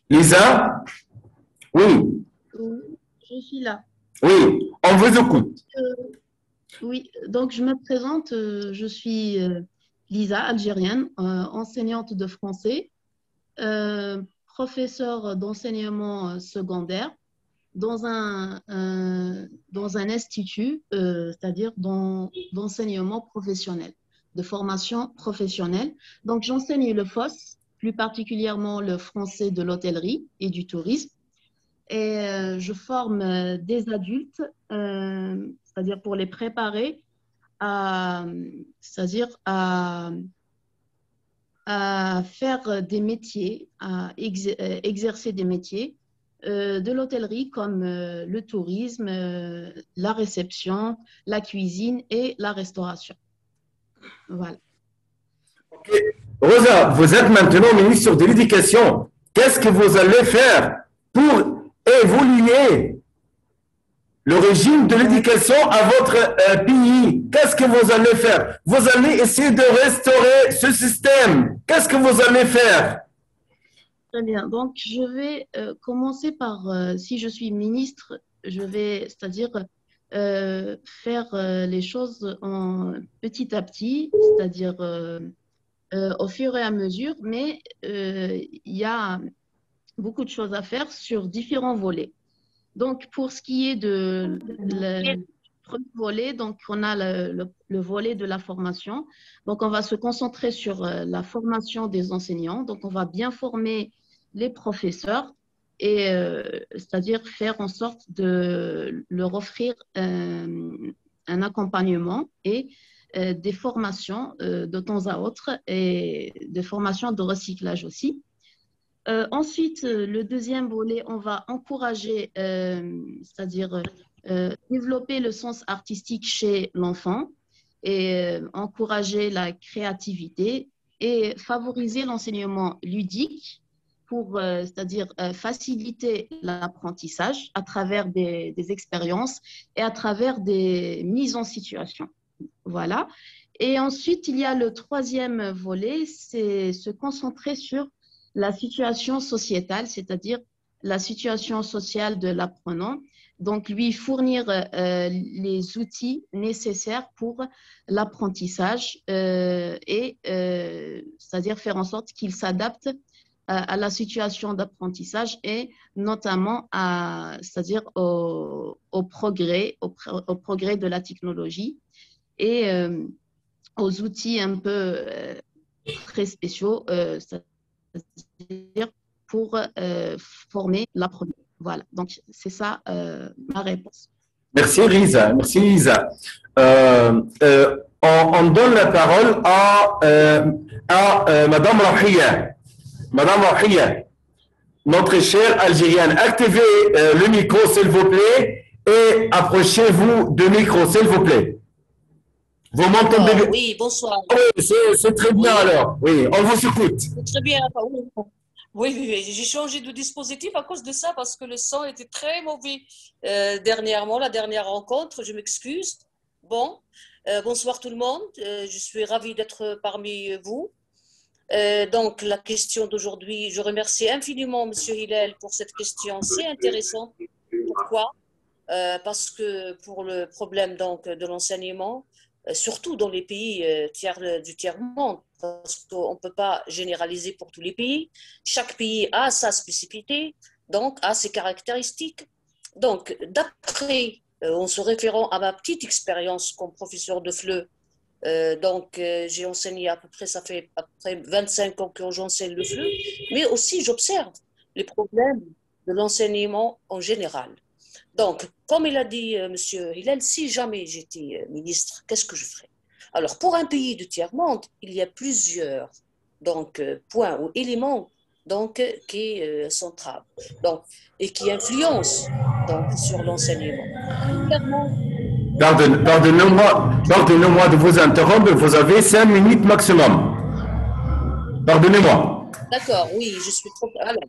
Lisa? Oui. Je suis là. Oui, on vous écoute. Oui, donc je me présente, je suis Lisa, algérienne, enseignante de français, professeure d'enseignement secondaire dans un institut, c'est-à-dire d'enseignement professionnel, de formation professionnelle. Donc, j'enseigne le FOS, plus particulièrement le français de l'hôtellerie et du tourisme. Et je forme des adultes, c'est-à-dire pour les préparer c'est-à-dire à faire des métiers, à exercer des métiers de l'hôtellerie comme le tourisme, la réception, la cuisine et la restauration. Voilà. Rosa, vous êtes maintenant ministre de l'Éducation. Qu'est-ce que vous allez faire pour évoluer le régime de l'éducation à votre pays? Qu'est-ce que vous allez faire? Vous allez essayer de restaurer ce système. Qu'est-ce que vous allez faire? Très bien. Donc, je vais commencer par, si je suis ministre, je vais, c'est-à-dire faire les choses petit à petit, c'est-à-dire au fur et à mesure, mais il y a beaucoup de choses à faire sur différents volets. Donc, pour ce qui est de le premier volet, donc on a le volet de la formation. Donc, on va se concentrer sur la formation des enseignants. Donc, on va bien former les professeurs et c'est-à-dire faire en sorte de leur offrir un accompagnement et des formations de temps à autre et des formations de recyclage aussi. Ensuite, le deuxième volet, on va encourager, c'est-à-dire développer le sens artistique chez l'enfant et encourager la créativité et favoriser l'enseignement ludique pour, c'est-à-dire faciliter l'apprentissage à travers des expériences et à travers des mises en situation. Voilà. Et ensuite, il y a le troisième volet, c'est se concentrer sur la situation sociétale, c'est-à-dire la situation sociale de l'apprenant. Donc, lui fournir les outils nécessaires pour l'apprentissage et c'est-à-dire faire en sorte qu'il s'adapte à la situation d'apprentissage et notamment c'est-à-dire au progrès de la technologie et aux outils un peu très spéciaux, c'est-à-dire pour former l'apprenant. Voilà, donc c'est ça ma réponse. Merci Lisa. Merci Lisa. On donne la parole à Madame Rahia. Madame Rahia, notre chère Algérienne, activez le micro s'il vous plaît et approchez-vous du micro s'il vous plaît. Vous m'entendez bien? Oui, bonsoir. Oui, c'est très bien alors. Oui, on vous écoute. Très bien. Oui, j'ai changé de dispositif à cause de ça parce que le son était très mauvais dernièrement, la dernière rencontre. Je m'excuse. Bon, bonsoir tout le monde. Je suis ravie d'être parmi vous. Donc, la question d'aujourd'hui, je remercie infiniment M. Hillel pour cette question si intéressante. Pourquoi? Parce que pour le problème donc, de l'enseignement, surtout dans les pays du tiers-monde, parce qu'on ne peut pas généraliser pour tous les pays. Chaque pays a sa spécificité, donc a ses caractéristiques. Donc, d'après, en se référant à ma petite expérience comme professeur de FLE, j'ai enseigné à peu près, ça fait à peu près 25 ans que j'enseigne le FLE, mais aussi j'observe les problèmes de l'enseignement en général. Donc, comme il a dit M. Hillel, si jamais j'étais ministre, qu'est-ce que je ferais? Alors, pour un pays du tiers-monde, il y a plusieurs points ou éléments qui s'entravent et qui influencent sur l'enseignement. Pardonnez-moi de vous interrompre, vous avez 5 minutes maximum. Pardonnez-moi. D'accord, oui, je suis trop... Alors,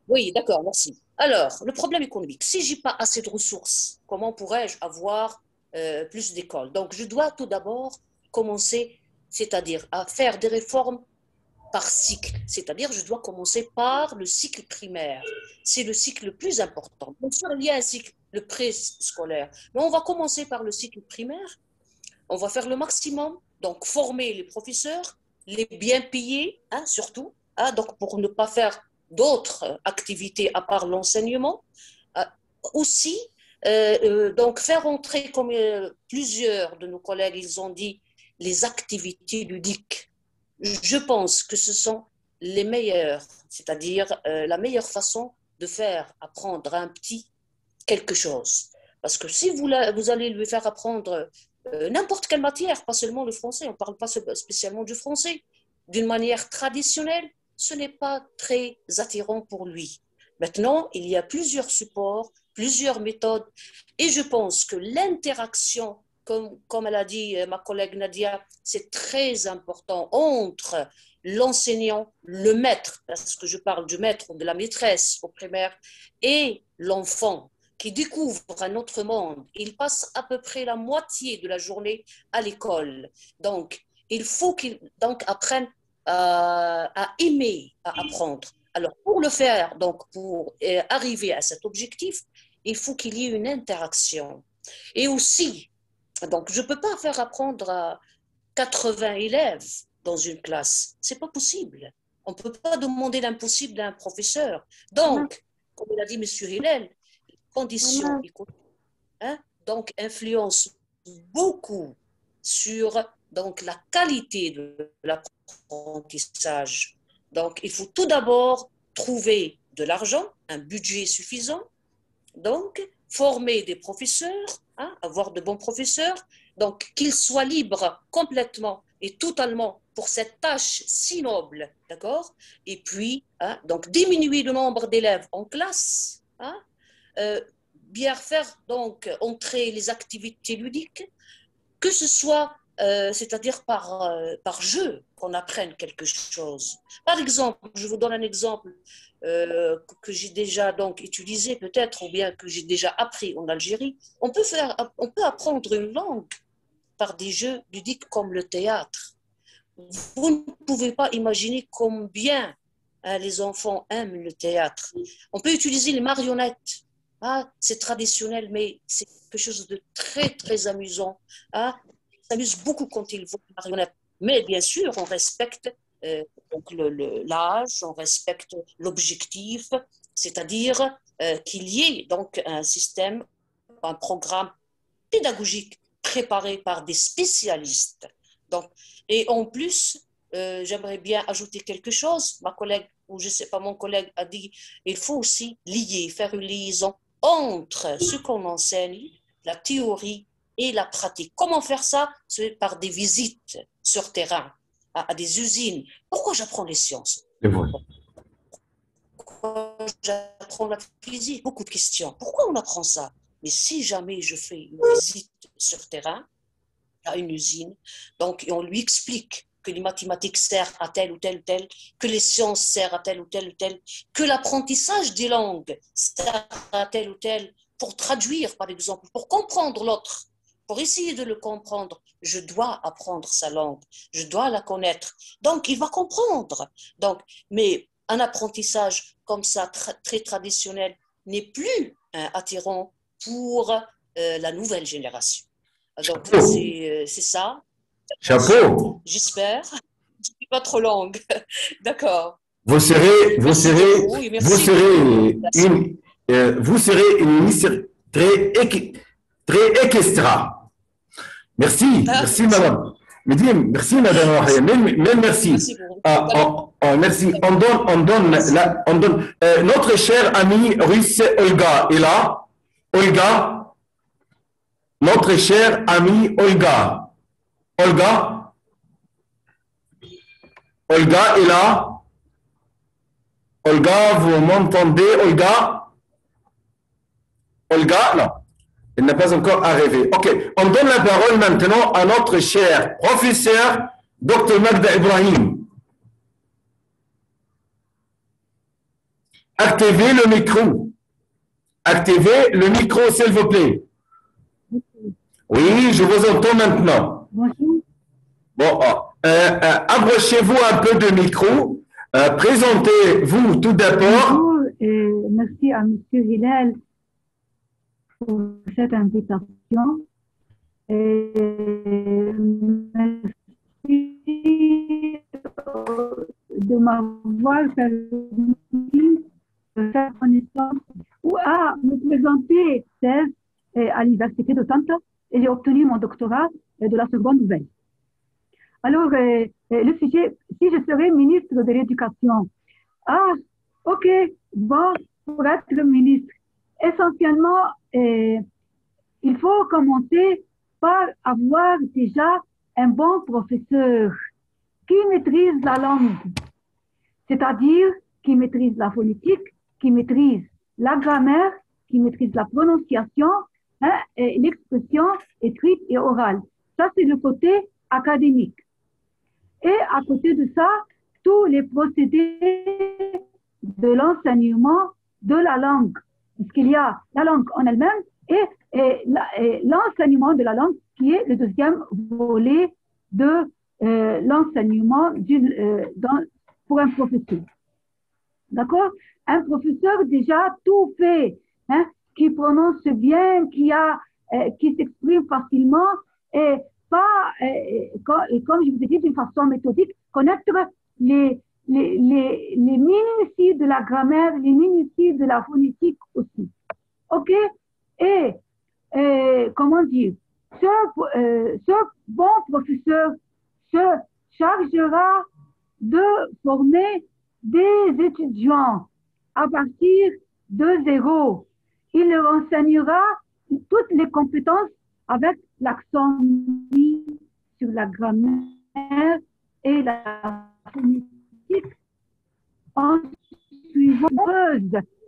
oui, d'accord, merci. Alors, le problème économique, si je n'ai pas assez de ressources, comment pourrais-je avoir plus d'écoles? Donc, je dois tout d'abord commencer, c'est-à-dire à faire des réformes par cycle. C'est-à-dire, je dois commencer par le cycle primaire. C'est le cycle le plus important. Bien sûr, il y a un cycle, le préscolaire. Mais on va commencer par le cycle primaire. On va faire le maximum, donc former les professeurs les bien payés, hein, surtout, hein, donc pour ne pas faire d'autres activités à part l'enseignement. Aussi, donc faire entrer, comme plusieurs de nos collègues, ils ont dit, les activités ludiques. Je pense que ce sont les meilleures, c'est-à-dire la meilleure façon de faire apprendre à un petit quelque chose. Parce que si vous allez lui faire apprendre n'importe quelle matière, pas seulement le français, on ne parle pas spécialement du français, d'une manière traditionnelle, ce n'est pas très attirant pour lui. Maintenant, il y a plusieurs supports, plusieurs méthodes, et je pense que l'interaction, comme elle a dit ma collègue Nadia, c'est très important entre l'enseignant, le maître, parce que je parle du maître ou de la maîtresse au primaire, et l'enfant qui découvre un autre monde. Il passe à peu près la moitié de la journée à l'école. Donc, il faut qu'il apprenne à aimer, à apprendre. Alors, pour le faire, donc pour arriver à cet objectif, il faut qu'il y ait une interaction. Et aussi, donc, je ne peux pas faire apprendre à 80 élèves dans une classe. Ce n'est pas possible. On ne peut pas demander l'impossible à un professeur. Donc, comme il a dit M. Hillel, les conditions hein, donc, influencent beaucoup sur donc, la qualité de l'apprentissage. Donc, il faut tout d'abord trouver de l'argent, un budget suffisant, donc former des professeurs, hein, avoir de bons professeurs, donc qu'ils soient libres complètement et totalement pour cette tâche si noble, d'accord? Et puis, hein, donc diminuer le nombre d'élèves en classe, hein, bien faire donc entrer les activités ludiques, que ce soit c'est-à-dire par jeu qu'on apprenne quelque chose. Par exemple, je vous donne un exemple que j'ai déjà donc utilisé peut-être ou bien que j'ai déjà appris en Algérie. On peut apprendre une langue par des jeux ludiques comme le théâtre. Vous ne pouvez pas imaginer combien les enfants aiment le théâtre. On peut utiliser les marionnettes. Ah, c'est traditionnel, mais c'est quelque chose de très, très amusant. Ah, ils s'amusent beaucoup quand ils voient les marionnettes. Mais bien sûr, on respecte l'âge, on respecte l'objectif, c'est-à-dire qu'il y ait donc un système, un programme pédagogique préparé par des spécialistes. Donc, et en plus, j'aimerais bien ajouter quelque chose. Ma collègue, ou je ne sais pas, mon collègue a dit, il faut aussi faire une liaison entre ce qu'on enseigne, la théorie et la pratique. Comment faire ça? C'est par des visites sur terrain, à des usines. Pourquoi j'apprends les sciences? Pourquoi j'apprends la physique? Beaucoup de questions. Pourquoi on apprend ça? Mais si jamais je fais une visite sur terrain, à une usine, donc on lui explique que les mathématiques servent à tel ou tel ou tel, que les sciences servent à tel ou tel ou tel, que l'apprentissage des langues sert à tel ou tel, pour traduire par exemple, pour comprendre l'autre, pour essayer de le comprendre, je dois apprendre sa langue, je dois la connaître. Donc il va comprendre. Donc, mais un apprentissage comme ça, très traditionnel, n'est plus attirant pour la nouvelle génération. Donc, c'est ça. Chapeau. J'espère. Je ne suis pas trop longue. D'accord. Vous serez une ministre très équestra. Merci, merci madame. Merci madame. Merci. Merci. On donne. Notre chère amie russe Olga est là. Olga. Notre chère amie Olga. Olga est là. Olga, vous m'entendez, Olga? Olga, non. Elle n'est pas encore arrivée. OK. On donne la parole maintenant à notre cher professeur, Dr Magda Ibrahim. Activez le micro. Activez le micro, s'il vous plaît. Oui, je vous entends maintenant. Bonjour. Bon, approchez-vous un peu du micro. Présentez-vous tout d'abord. Bonjour et merci à M. Hillel pour cette invitation. Et merci de m'avoir permis de faire connaissance ou à me présenter thèse à l'université de Tanta et j'ai obtenu mon doctorat de la seconde veille. Alors, le sujet, si je serais ministre de l'Éducation, ok, bon, pour être ministre, essentiellement, il faut commencer par avoir déjà un bon professeur qui maîtrise la langue, c'est-à-dire qui maîtrise la phonétique, qui maîtrise la grammaire, qui maîtrise la prononciation, et l'expression écrite et orale. Ça, c'est le côté académique. Et à côté de ça, tous les procédés de l'enseignement de la langue. Parce qu'il y a la langue en elle-même et l'enseignement de la langue qui est le deuxième volet de l'enseignement pour un professeur. D'accord? Un professeur déjà tout fait, qui prononce bien, qui s'exprime facilement et pas, comme je vous ai dit, d'une façon méthodique, connaître les minuties de la grammaire, les minuties de la phonétique aussi. OK? Et comment dire, ce bon professeur se chargera de former des étudiants à partir de zéro. Il leur enseignera toutes les compétences avec l'accent mis sur la grammaire et la phonétique. En suivant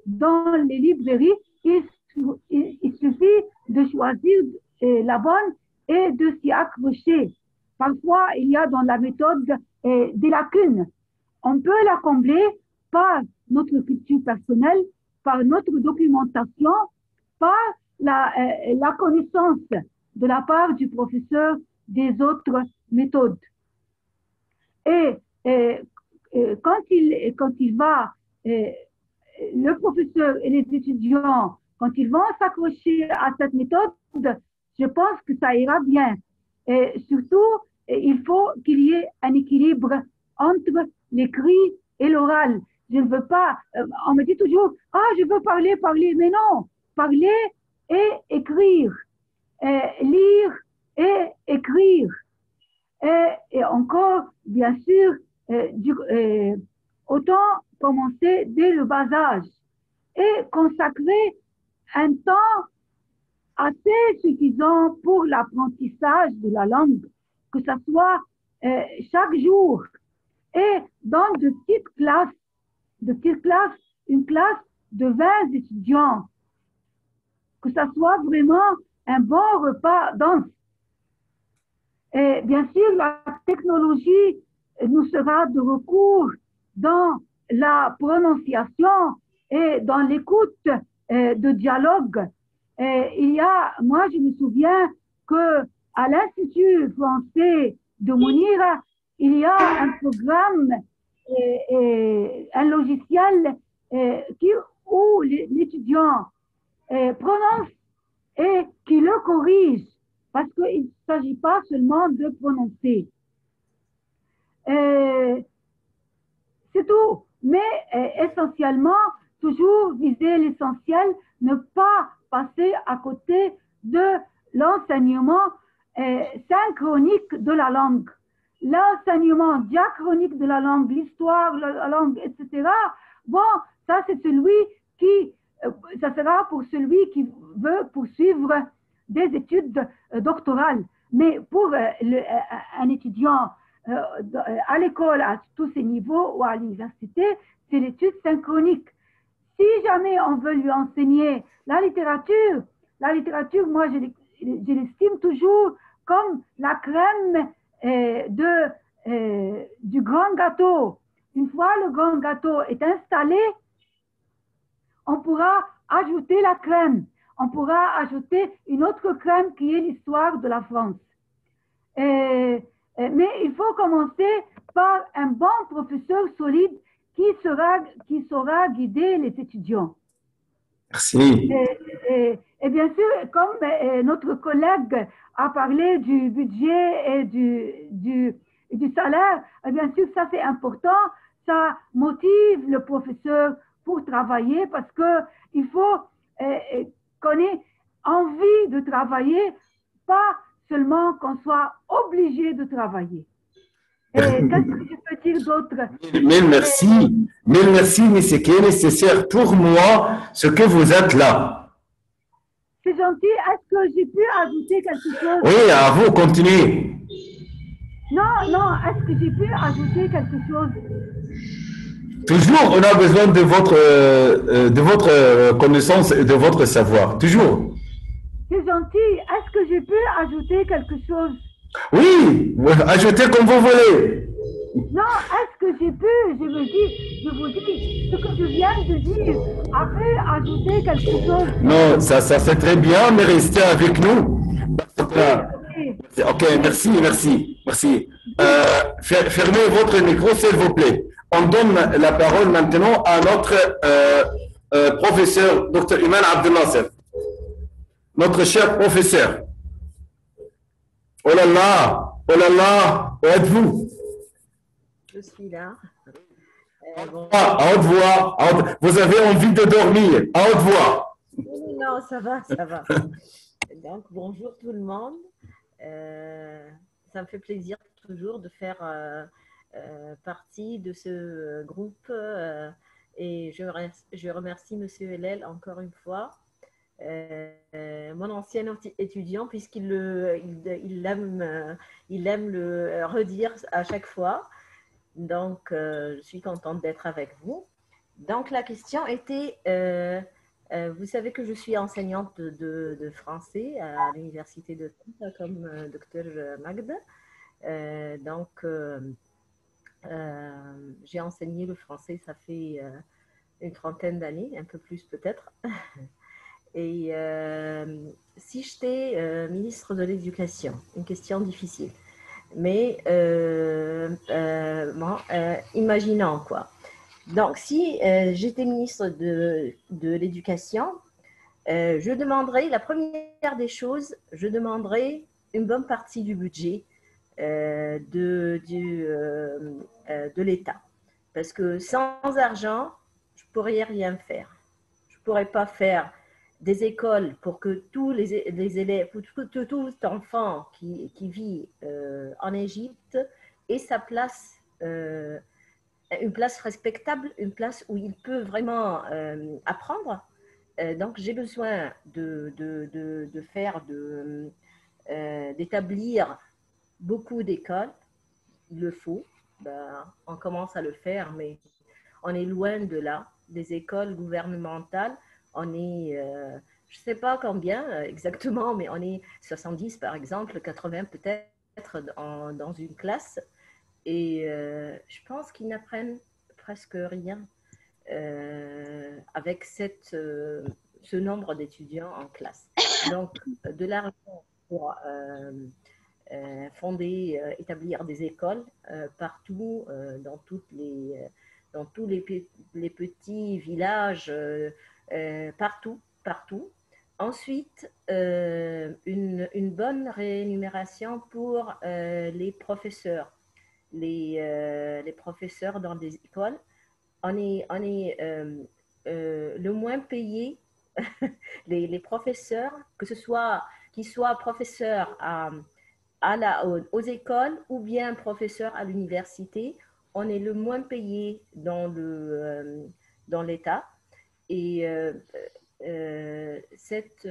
dans les librairies, il suffit de choisir la bonne et de s'y accrocher. Parfois, il y a dans la méthode des lacunes. On peut la combler par notre culture personnelle, par notre documentation, par la connaissance de la part du professeur des autres méthodes. Et quand il va, le professeur et les étudiants, quand ils vont s'accrocher à cette méthode, je pense que ça ira bien. Et surtout, il faut qu'il y ait un équilibre entre l'écrit et l'oral. Je ne veux pas, on me dit toujours, je veux parler, mais non, parler et écrire, lire et écrire. Et encore, bien sûr, autant commencer dès le bas âge et consacrer un temps assez suffisant pour l'apprentissage de la langue, que ce soit chaque jour et dans de petites classes, une classe de 20 étudiants, que ce soit vraiment un bon repas dense. Et bien sûr, la technologie nous sera de recours dans la prononciation et dans l'écoute de dialogue. Moi, je me souviens que à l'Institut français de Mounira, il y a un programme, un logiciel où l'étudiant prononce et qui le corrige, parce qu'il ne s'agit pas seulement de prononcer. C'est tout. Mais essentiellement, toujours viser l'essentiel, ne pas passer à côté de l'enseignement synchronique de la langue. L'enseignement diachronique de la langue, l'histoire, la langue, etc. Bon, ça c'est ça sera pour celui qui veut poursuivre des études doctorales. Mais pour un étudiant à l'école, à tous ces niveaux ou à l'université, c'est l'étude synchronique. Si jamais on veut lui enseigner la littérature, moi je l'estime toujours comme la crème du grand gâteau. Une fois le grand gâteau est installé, on pourra ajouter la crème. On pourra ajouter une autre crème qui est l'histoire de la France. Mais il faut commencer par un bon professeur solide qui saura guider les étudiants. Merci. Et bien sûr, comme notre collègue a parlé du budget et et du salaire, et bien sûr, ça c'est important, ça motive le professeur pour travailler parce qu'il faut qu'on ait envie de travailler, pas seulement qu'on soit obligé de travailler. Et qu'est-ce que je peux dire d'autre? Mille merci, mais c'est qui est nécessaire pour moi ce que vous êtes là. C'est gentil. Est-ce que j'ai pu ajouter quelque chose? Oui, à vous, continuez. Non, est-ce que j'ai pu ajouter quelque chose? Toujours, on a besoin de votre connaissance et de votre savoir. Toujours. C'est gentil. Est-ce que j'ai pu ajouter quelque chose? Oui, ajoutez comme vous voulez. Non, est-ce que j'ai pu, je vous dis, ce que je viens de dire, après ajouter quelque chose? Non, ça c'est très bien, mais restez avec nous. Ok, merci. Fermez votre micro, s'il vous plaît. On donne la parole maintenant à notre professeur, Dr Iman Abdelnasser. Notre cher professeur. Oh là là, où êtes-vous? Je suis là. Bon. À haute voix, vous avez envie de dormir, à haute voix. Non, ça va. Donc, bonjour tout le monde. Ça me fait plaisir toujours de faire partie de ce groupe et je remercie Monsieur Hellel encore une fois. Mon ancien étudiant, puisqu'il aime le redire à chaque fois. Donc, je suis contente d'être avec vous. Donc, la question était, vous savez que je suis enseignante de français à l'université de Tanta comme Dr Magda. Donc, j'ai enseigné le français, ça fait une trentaine d'années, un peu plus peut-être. Et si j'étais ministre de l'Éducation, une question difficile, mais imaginons quoi. Donc, si j'étais ministre de l'Éducation, je demanderais, la première des choses, je demanderais une bonne partie du budget de l'État. Parce que sans argent, je ne pourrais rien faire. Je ne pourrais pas faire des écoles pour que tous les élèves, tout enfant qui vit en Égypte ait sa place, une place respectable, une place où il peut vraiment apprendre. Donc, j'ai besoin d'établir beaucoup d'écoles. Il le faut. On commence à le faire, mais on est loin de là. Des écoles gouvernementales, on est, je ne sais pas combien exactement, mais on est 70 par exemple, 80 peut-être dans une classe. Et je pense qu'ils n'apprennent presque rien avec ce nombre d'étudiants en classe. Donc, de l'argent pour établir des écoles partout, dans tous les petits villages, partout. Ensuite, une bonne rémunération pour les professeurs. Les professeurs dans des écoles, on est le moins payé. les professeurs, que ce soit qu'ils soient professeurs aux écoles ou bien professeurs à l'université, on est le moins payé dans l'État. Et cette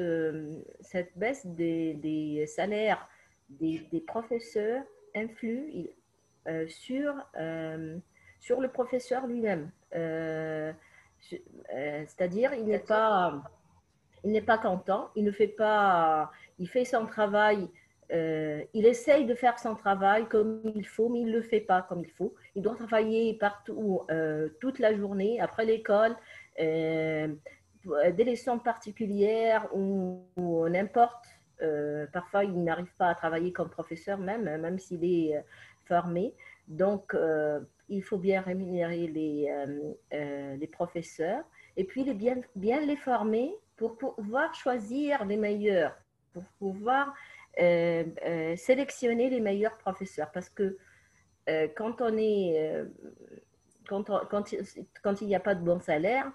baisse des salaires des professeurs influe sur le professeur lui-même. C'est-à-dire, il n'est pas content, il fait son travail, il essaye de faire son travail comme il faut, mais il ne le fait pas comme il faut. Il doit travailler partout, toute la journée, après l'école, des leçons particulières ou n'importe. Parfois, il n'arrive pas à travailler comme professeur même s'il est formé. Donc, il faut bien rémunérer les professeurs et puis bien les former pour pouvoir choisir les meilleurs, pour pouvoir sélectionner les meilleurs professeurs. Parce que quand on est, quand il n'y a pas de bon salaire,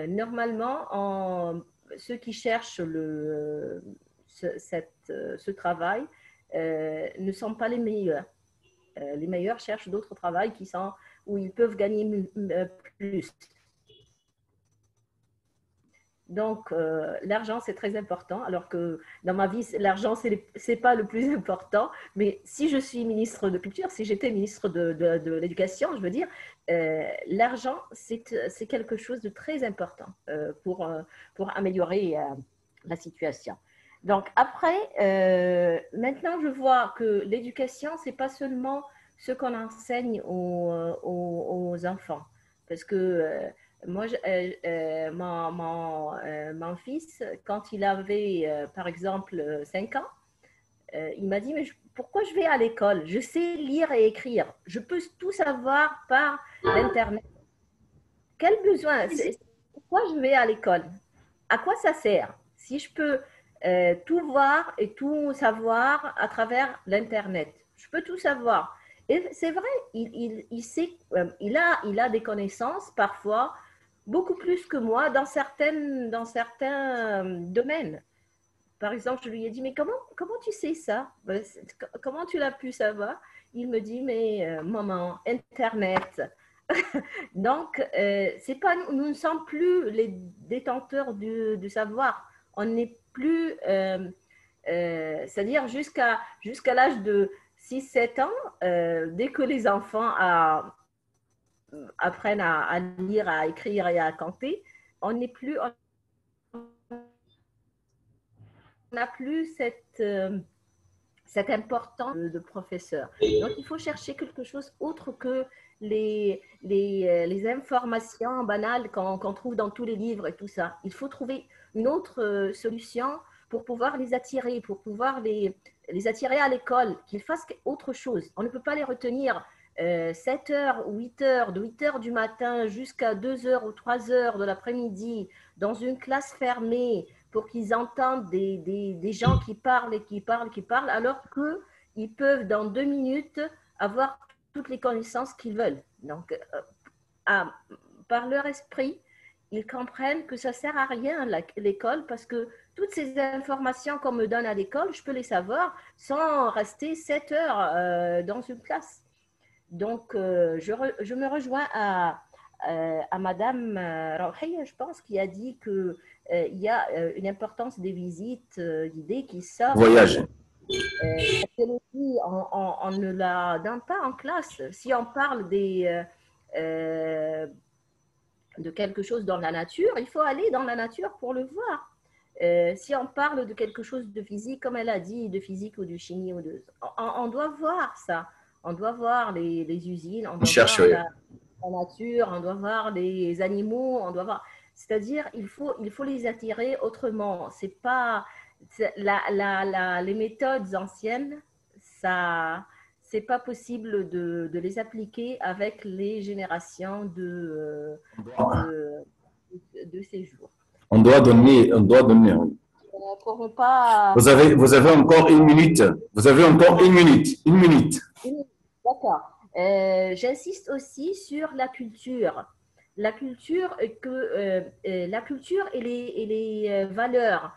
normalement, ceux qui cherchent ce travail ne sont pas les meilleurs. Les meilleurs cherchent d'autres travails où ils peuvent gagner plus. Donc, l'argent, c'est très important, alors que dans ma vie, l'argent, ce n'est pas le plus important. Mais si je suis ministre de Culture, si j'étais ministre de l'Éducation, je veux dire, l'argent, c'est quelque chose de très important pour améliorer la situation. Donc, après, maintenant, je vois que l'éducation, ce n'est pas seulement ce qu'on enseigne aux enfants. Parce que moi, mon fils, quand il avait, par exemple, 5 ans, il m'a dit, mais pourquoi je vais à l'école? Je sais lire et écrire. Je peux tout savoir par l'Internet. Quel besoin? Pourquoi je vais à l'école? À quoi ça sert? Si je peux tout voir et tout savoir à travers l'Internet, je peux tout savoir. Et c'est vrai, il sait, il a des connaissances parfois beaucoup plus que moi dans certains domaines. Par exemple, je lui ai dit, mais comment tu sais ça? Comment tu l'as pu savoir? Il me dit, mais maman, Internet. Donc, c'est pas, nous ne sommes plus les détenteurs du savoir. On n'est plus, c'est-à-dire jusqu'à l'âge de 6-7 ans, dès que les enfants apprennent à lire, à écrire et à compter, on n'a plus cette importance de professeur. Donc, il faut chercher quelque chose autre que les informations banales qu'on trouve dans tous les livres et tout ça. Il faut trouver une autre solution pour pouvoir les attirer, pour pouvoir les attirer à l'école, qu'ils fassent autre chose. On ne peut pas les retenir 7 heures ou 8 heures, de 8 heures du matin jusqu'à 2 heures ou 3 heures de l'après-midi dans une classe fermée pour qu'ils entendent des gens qui parlent et qui parlent, alors qu'ils peuvent dans 2 minutes avoir toutes les connaissances qu'ils veulent. Donc, par leur esprit, ils comprennent que ça ne sert à rien l'école parce que toutes ces informations qu'on me donne à l'école, je peux les savoir sans rester 7 heures dans une classe. Donc, je me rejoins à Madame Rouhiya, je pense, qui a dit qu'il y a une importance des visites guidées qui sortent. Voyage. On ne la donne pas en classe. Si on parle de quelque chose dans la nature, il faut aller dans la nature pour le voir. Si on parle de quelque chose de physique, comme elle a dit, de physique ou de chimie, on doit voir ça. On doit voir les usines, on doit voir la nature, on doit voir les animaux, on doit voir. C'est-à-dire, il faut les attirer autrement. C'est pas les méthodes anciennes, ça, c'est pas possible de les appliquer avec les générations de ces jours. On doit donner. Pour ne pas... Vous avez encore 1 minute. Vous avez encore 1 minute. 1 minute. D'accord. J'insiste aussi sur la culture. La culture et les valeurs.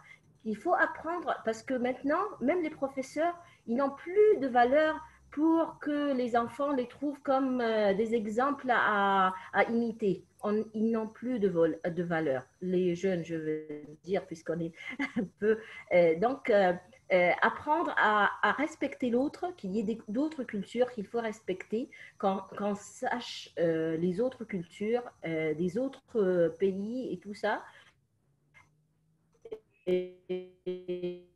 Il faut apprendre parce que maintenant, même les professeurs, ils n'ont plus de valeurs pour que les enfants les trouvent comme des exemples à imiter. Ils n'ont plus de valeur. Les jeunes, je veux dire, puisqu'on est un peu... apprendre à respecter l'autre, qu'il y ait d'autres cultures qu'il faut respecter, qu'on sache les autres cultures, des autres pays et tout ça. Et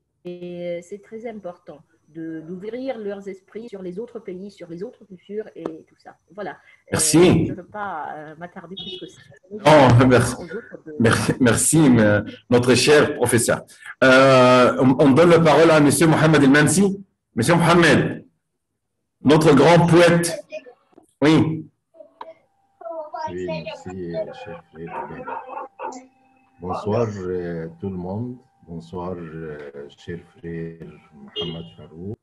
c'est très important d'ouvrir leurs esprits sur les autres pays, sur les autres cultures et tout ça. Voilà. Merci. Je ne veux pas m'attarder plus que ça. Merci, notre cher professeur. On donne la parole à M. Mohamed El-Mansi. M. Mohamed, notre grand poète. Oui. Oui, merci, cher frère. Bonsoir tout le monde. Bonsoir, cher frère Mohamed Farouk.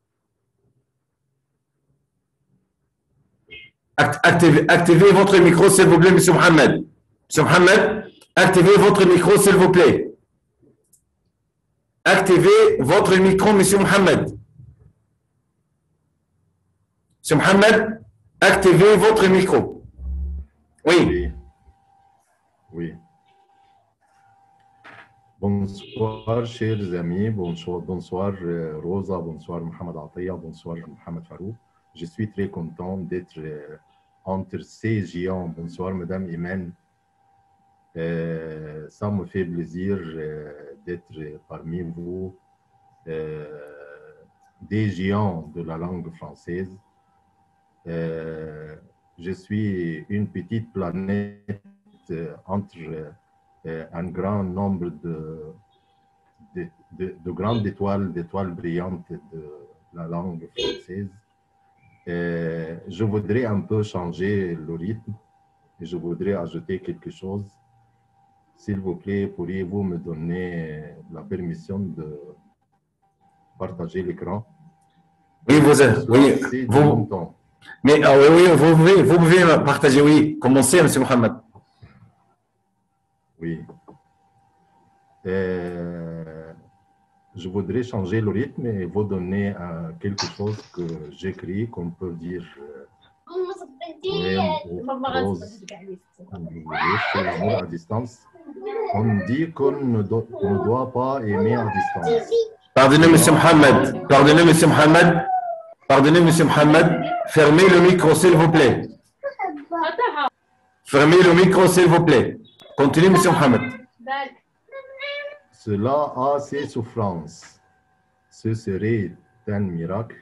Activez votre micro, s'il vous plaît, Monsieur Mohamed. Monsieur Mohamed, activez votre micro, s'il vous plaît. Activez votre micro, Monsieur Mohamed. Monsieur Mohamed, activez votre micro. Oui. Oui. Bonsoir, chers amis. Bonsoir, Rosa. Bonsoir, Mohamed Ataya. Bonsoir, Mohamed Farouk. Je suis très content d'être entre ces géants. Bonsoir, Madame Imen. Ça me fait plaisir d'être parmi vous, des géants de la langue française. Je suis une petite planète entre un grand nombre de grandes étoiles, d'étoiles brillantes de la langue française. Je voudrais un peu changer le rythme et je voudrais ajouter quelque chose. S'il vous plaît, pourriez-vous me donner la permission de partager l'écran? Oui, mais vous pouvez partager, oui. Commencez, M. Mohamed. Oui. Je voudrais changer le rythme et vous donner quelque chose que j'écris, qu'on peut dire poème ou prose, comme vous voulez, sur l'amour à distance. On dit qu'on ne doit pas aimer à distance. Pardonnez, M. Mohamed. Pardonnez, M. Mohamed. Pardonnez, M. Mohamed. Fermez le micro, s'il vous plaît. Fermez le micro, s'il vous plaît. Continuez, M. Mohamed. Cela a ses souffrances. Ce serait un miracle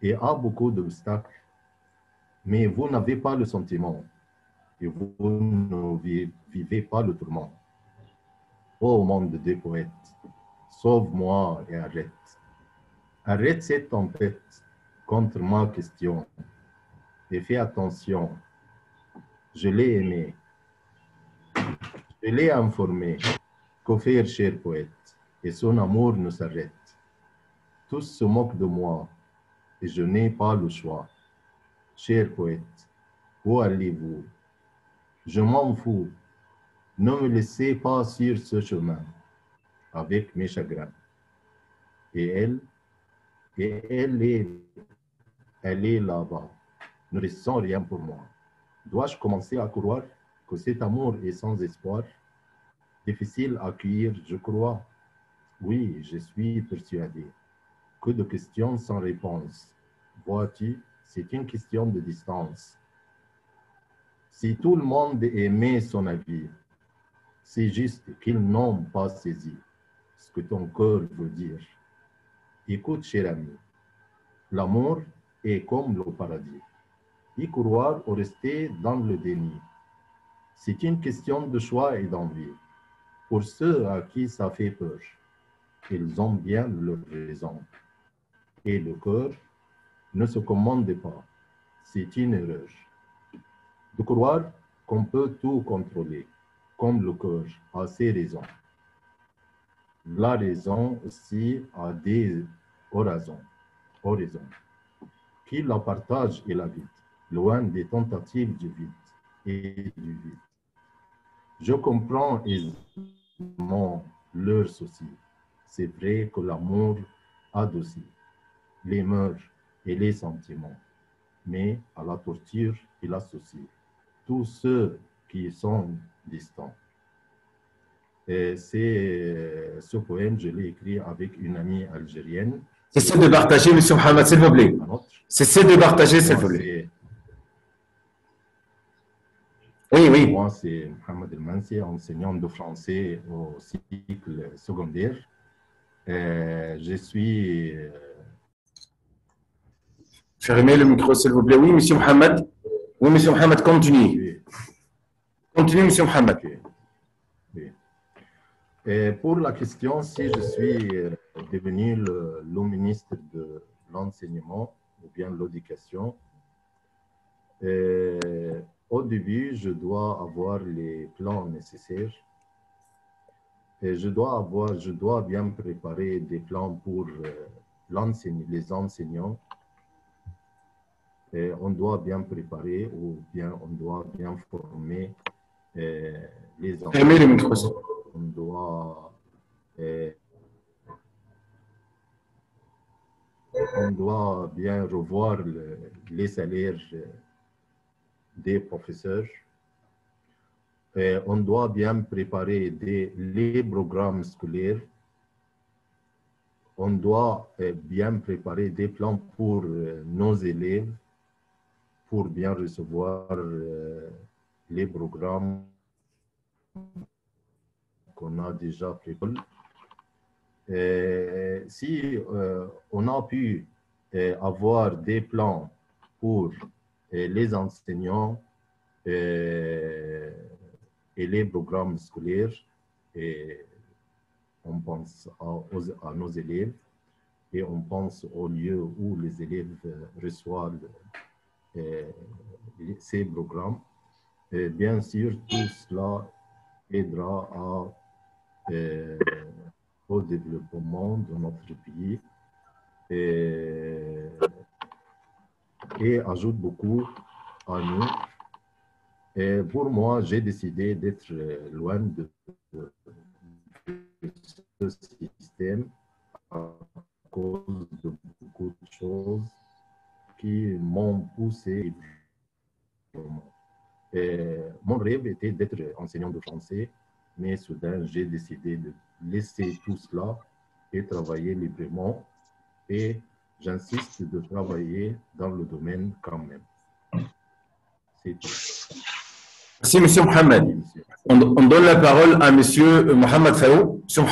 et a beaucoup d'obstacles. Mais vous n'avez pas le sentiment et vous ne vivez pas le tourment. Ô monde des poètes, sauve-moi et arrête. Arrête cette tempête contre ma question et fais attention. Je l'ai aimé. Je l'ai informé. Qu'offrir, cher poète, et son amour ne s'arrête. Tous se moquent de moi, et je n'ai pas le choix. Cher poète, où allez-vous? Je m'en fous. Ne me laissez pas sur ce chemin, avec mes chagrins. Et elle est là-bas, ne ressent rien pour moi. Dois-je commencer à croire que cet amour est sans espoir? Difficile à accueillir, je crois. Oui, je suis persuadé. Que de questions sans réponse. Vois-tu, c'est une question de distance. Si tout le monde aimait son avis, c'est juste qu'ils n'ont pas saisi ce que ton cœur veut dire. Écoute, cher ami, l'amour est comme le paradis. Y croire ou rester dans le déni. C'est une question de choix et d'envie. Pour ceux à qui ça fait peur, ils ont bien leur raison. Et le cœur ne se commande pas. C'est une erreur. De croire qu'on peut tout contrôler, comme le cœur a ses raisons. La raison aussi a des oraisons, qui la partagent et la vide, loin des tentatives du vide et du vide. Je comprends aisément leurs soucis. C'est vrai que l'amour adoucit les mœurs et les sentiments, mais à la torture, il associe tous ceux qui sont distants. Et ce poème, je l'ai écrit avec une amie algérienne. Cessez de partager, M. Mohamed, s'il vous plaît. Cessez de partager, s'il vous plaît. Oui. Moi, c'est Mohamed El-Mansi, enseignant de français au cycle secondaire. Je suis... Fermez le micro, s'il vous plaît. Oui, M. Mohamed. Oui, M. Mohamed, continue. Continue, M. Mohamed. Oui. Et pour la question, si je suis devenu le ministre de l'enseignement ou bien de l'éducation, au début, je dois avoir les plans nécessaires et je dois bien préparer des plans pour les enseignants on doit bien préparer ou bien on doit bien former les Fermez le micro. enseignants. On doit bien revoir les salaires des professeurs. On doit bien préparer les programmes scolaires. On doit bien préparer des plans pour nos élèves pour bien recevoir les programmes qu'on a déjà préparés. Si on a pu avoir des plans pour les enseignants et les programmes scolaires, et on pense à nos élèves et on pense au lieu où les élèves reçoivent ces programmes. Et bien sûr, tout cela aidera au développement de notre pays et ajoute beaucoup à nous. Et pour moi, j'ai décidé d'être loin de ce système à cause de beaucoup de choses qui m'ont poussé. Mon rêve était d'être enseignant de français, mais soudain, j'ai décidé de laisser tout cela et travailler librement. Et j'insiste de travailler dans le domaine quand même. C'est tout. Merci, M. Mohamed. On donne la parole à M. Mohamed Farou. M.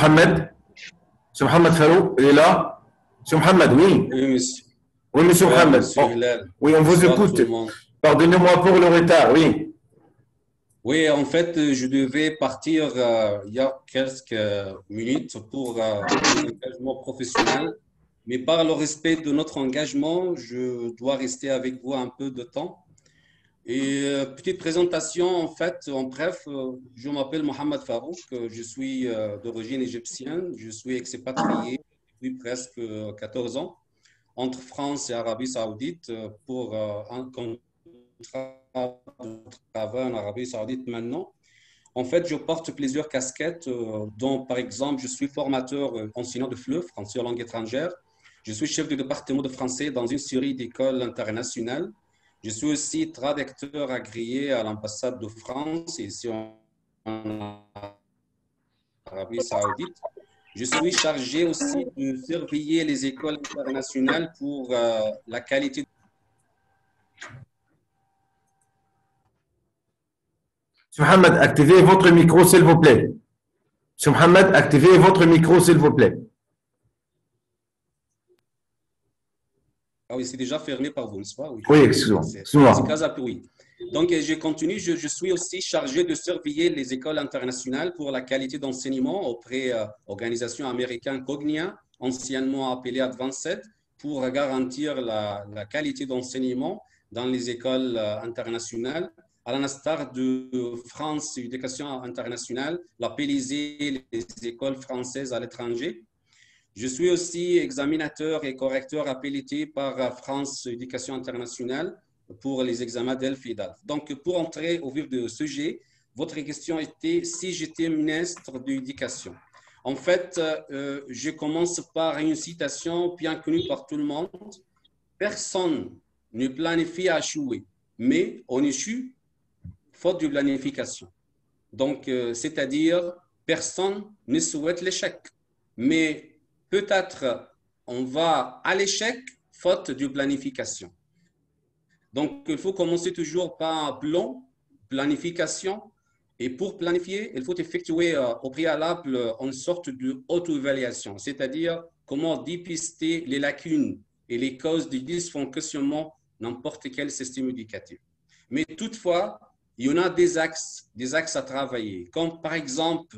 Mohamed Farou, il est là. M. Mohamed, oui. Oui, monsieur. Oui, M. Mohamed. Monsieur Hilal. Oui, on vous Bonsoir écoute. tout le monde. Pardonnez-moi pour le retard, oui. Oui, en fait, je devais partir il y a quelques minutes pour un engagement professionnel. Mais par le respect de notre engagement, je dois rester avec vous un peu de temps. Et petite présentation, en fait, en bref, je m'appelle Mohamed Farouk, je suis d'origine égyptienne, je suis expatrié depuis presque 14 ans entre France et Arabie Saoudite pour un contrat de travail en Arabie Saoudite maintenant. En fait, je porte plusieurs casquettes, dont par exemple, je suis formateur enseignant de FLE, français en langue étrangère. Je suis chef de département de français dans une série d'écoles internationales. Je suis aussi traducteur agréé à l'ambassade de France ici en Arabie Saoudite. Je suis chargé aussi de surveiller les écoles internationales pour la qualité. M. Mohamed, activez votre micro, s'il vous plaît. M. Mohamed, activez votre micro, s'il vous plaît. Ah oui, c'est déjà fermé par vous, n'est-ce pas? Oui, excusez-moi. C'est Casapi, oui. Donc, je continue. Je suis aussi chargé de surveiller les écoles internationales pour la qualité d'enseignement auprès d'organisations américaines Cognia, anciennement appelées Advanced, pour garantir la qualité d'enseignement dans les écoles internationales, à l'instar de France Éducation internationale, la PLISE, les écoles françaises à l'étranger. Je suis aussi examinateur et correcteur habilité par France Éducation internationale pour les examens DELF et DALF. Donc, pour entrer au vif du sujet, votre question était si j'étais ministre de l'Éducation. En fait, je commence par une citation bien connue par tout le monde. Personne ne planifie à échouer, mais on échoue faute de planification. Donc, c'est-à-dire, personne ne souhaite l'échec, mais peut-être on va à l'échec faute de planification. Donc, il faut commencer toujours par un plan, planification. Et pour planifier, il faut effectuer au préalable une sorte d'auto-évaluation, c'est-à-dire comment dépister les lacunes et les causes du dysfonctionnement de n'importe quel système éducatif. Mais toutefois, il y en a des axes à travailler, comme par exemple,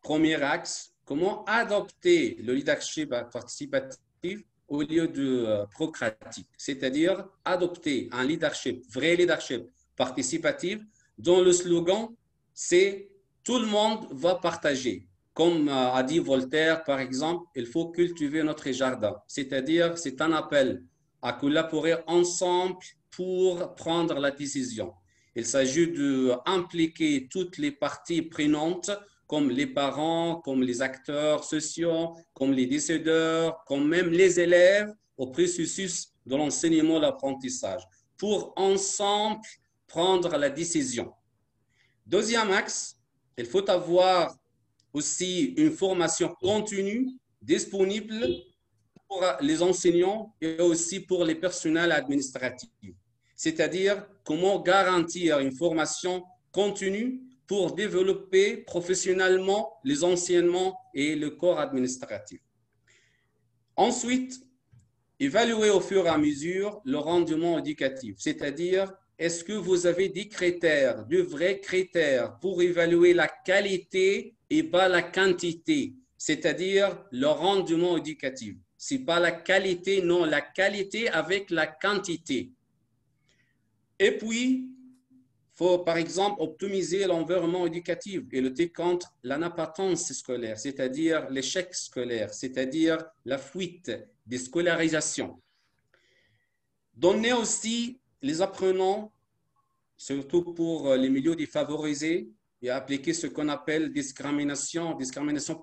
premier axe, comment adopter le leadership participatif au lieu de procratique, c'est-à-dire adopter un leadership, vrai leadership participatif, dont le slogan, c'est « tout le monde va partager ». Comme a dit Voltaire, par exemple, il faut cultiver notre jardin, c'est-à-dire c'est un appel à collaborer ensemble pour prendre la décision. Il s'agit d'impliquer toutes les parties prenantes, comme les parents, comme les acteurs sociaux, comme les décideurs, comme même les élèves au processus de l'enseignement et l'apprentissage, pour ensemble prendre la décision. Deuxième axe, il faut avoir aussi une formation continue disponible pour les enseignants et aussi pour les personnels administratifs. C'est-à-dire comment garantir une formation continue pour développer professionnellement les enseignements et le corps administratif. Ensuite, évaluer au fur et à mesure le rendement éducatif, c'est-à-dire est-ce que vous avez des critères, de vrais critères pour évaluer la qualité et pas la quantité, c'est-à-dire le rendement éducatif. Ce n'est pas la qualité, non, la qualité avec la quantité. Et puis, il faut par exemple optimiser l'environnement éducatif et lutter contre l'anapatence scolaire, c'est-à-dire l'échec scolaire, c'est-à-dire la fuite des scolarisations. Donner aussi les apprenants, surtout pour les milieux défavorisés, et appliquer ce qu'on appelle discrimination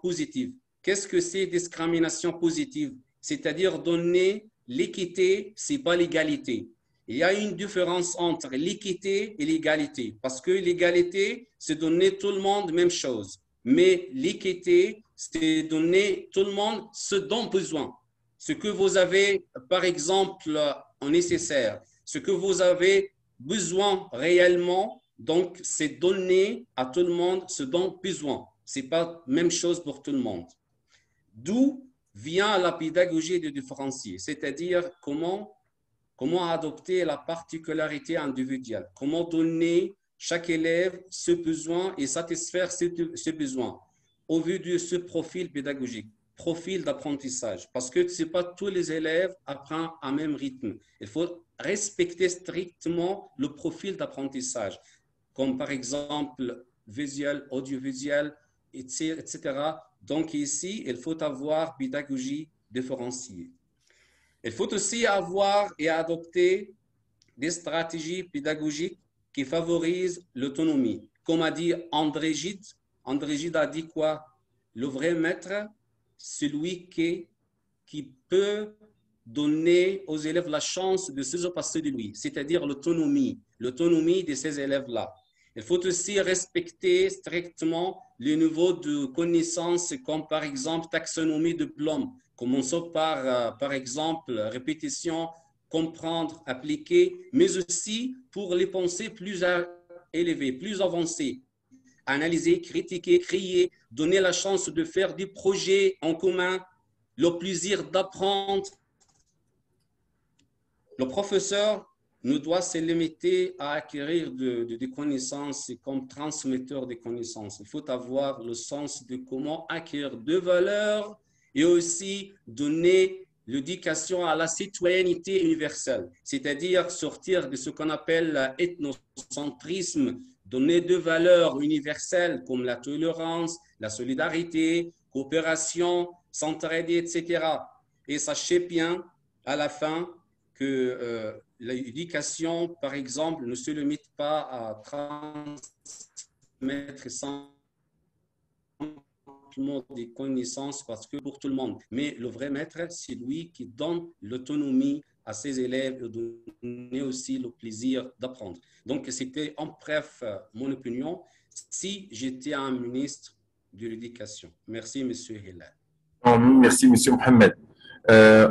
positive. Qu'est-ce que c'est discrimination positive? C'est-à-dire donner l'équité, ce n'est pas l'égalité. Il y a une différence entre l'équité et l'égalité, parce que l'égalité, c'est donner tout le monde la même chose. Mais l'équité, c'est donner tout le monde ce dont besoin. Ce que vous avez, par exemple, en nécessaire, ce que vous avez besoin réellement, donc c'est donner à tout le monde ce dont besoin. Ce n'est pas la même chose pour tout le monde. D'où vient la pédagogie de différencier, c'est-à-dire comment adopter la particularité individuelle, comment donner chaque élève ce besoin et satisfaire ce besoin au vu de ce profil pédagogique, profil d'apprentissage, parce que ce n'est pas tous les élèves apprennent à même rythme. Il faut respecter strictement le profil d'apprentissage, comme par exemple visuel, audiovisuel, etc. Donc ici, il faut avoir pédagogie différenciée. Il faut aussi avoir et adopter des stratégies pédagogiques qui favorisent l'autonomie. Comme a dit André Gide a dit quoi? Le vrai maître, celui qui peut donner aux élèves la chance de se passer de lui, c'est-à-dire l'autonomie de ces élèves-là. Il faut aussi respecter strictement le niveau de connaissances comme par exemple taxonomie de Bloom. Commençons par exemple répétition, comprendre, appliquer, mais aussi pour les pensées plus élevées, plus avancées. Analyser, critiquer, créer, donner la chance de faire des projets en commun, le plaisir d'apprendre. Le professeur ne doit se limiter à acquérir des connaissances comme transmetteur des connaissances. Il faut avoir le sens de comment acquérir de valeurs et aussi donner l'éducation à la citoyenneté universelle, c'est-à-dire sortir de ce qu'on appelle l'ethnocentrisme, donner des valeurs universelles comme la tolérance, la solidarité, coopération, s'entraider, etc. Et sachez bien à la fin que l'éducation, par exemple, ne se limite pas à transmettre simplement des connaissances parce que pour tout le monde. Mais le vrai maître, c'est lui qui donne l'autonomie à ses élèves et donner aussi le plaisir d'apprendre. Donc, c'était en bref mon opinion si j'étais un ministre de l'éducation. Merci, M. Hillel. Merci, M. Mohamed.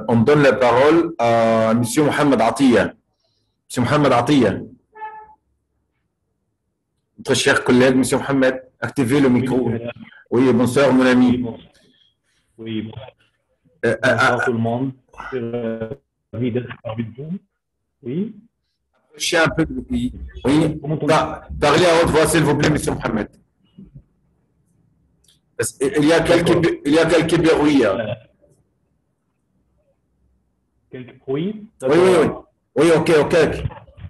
On donne la parole à M. Mohamed Atiya. M. Mohamed Atiya. Notre cher collègue, M. Mohamed, activez le micro. Oui, bonsoir, mon ami. Oui, bonsoir tout le monde. Je suis ravi d'être parmi vous. Oui. Je suis un peu de pays. Oui. Parlez à haute voix, s'il vous plaît, M. Mohamed. Il y a quelques bruits. Quelques bruits? Oui, ok.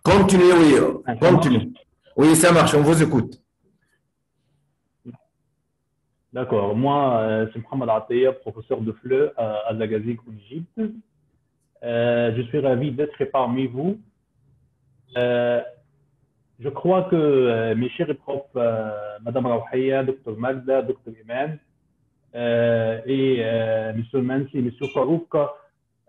Continuez, oui. Continue. Oui, ça marche, on vous écoute. D'accord. Moi, c'est Mohamed Atiya, professeur de FLE à Zagazig en Égypte. Je suis ravi d'être parmi vous Je crois que mes chers profs, Madame Rawhia, Dr Magda, Dr Iman, et M. Mansi, M. Farouk,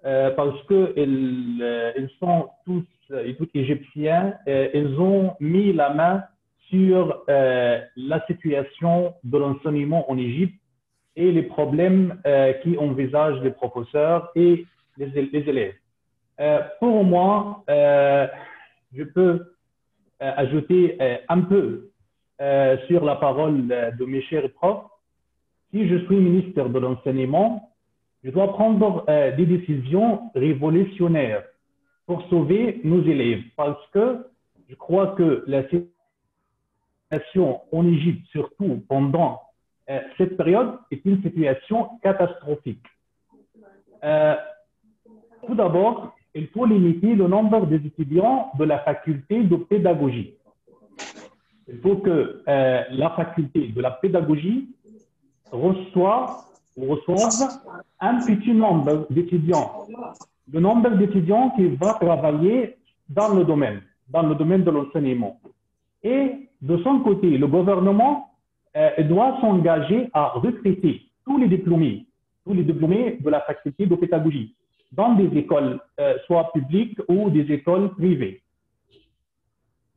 parce qu'ils sont tous et toutes égyptiens, ils ont mis la main sur la situation de l'enseignement en Égypte et les problèmes qui envisagent les professeurs et les élèves. Pour moi, je peux ajouter un peu sur la parole de mes chers profs. Si je suis ministre de l'enseignement, je dois prendre des décisions révolutionnaires pour sauver nos élèves, parce que je crois que la situation en Égypte, surtout pendant cette période, est une situation catastrophique. Tout d'abord, il faut limiter le nombre des étudiants de la faculté de pédagogie. Il faut que la faculté de la pédagogie reçoive un petit nombre d'étudiants. Le nombre d'étudiants qui vont travailler dans le domaine de l'enseignement. Et de son côté, le gouvernement doit s'engager à recruter tous les diplômés de la faculté de pédagogie dans des écoles, soit publiques ou des écoles privées.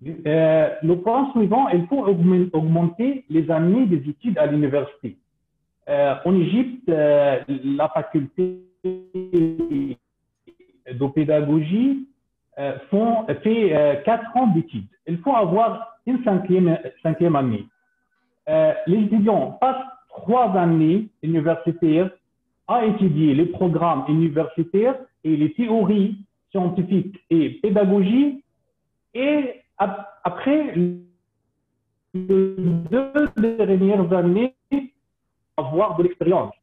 Le point suivant, il faut augmenter les années des études à l'université. En Égypte, la faculté de pédagogie fait 4 ans d'études. Il faut avoir une cinquième année. Les étudiants passent 3 années universitaires à étudier les programmes universitaires et les théories scientifiques et pédagogiques, et après les 2 dernières années, avoir de l'expérience.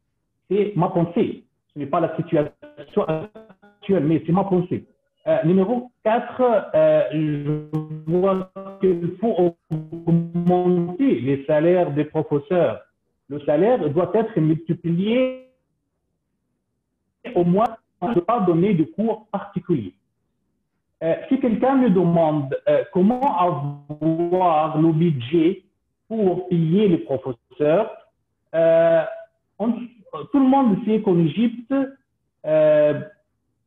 C'est ma pensée. Ce n'est pas la situation actuelle, mais c'est ma pensée. Numéro 4, je vois qu'il faut augmenter les salaires des professeurs. Le salaire doit être multiplié au moins, on ne peut pas donner de cours particuliers. Si quelqu'un me demande comment avoir le budget pour payer les professeurs, tout le monde sait qu'en Égypte,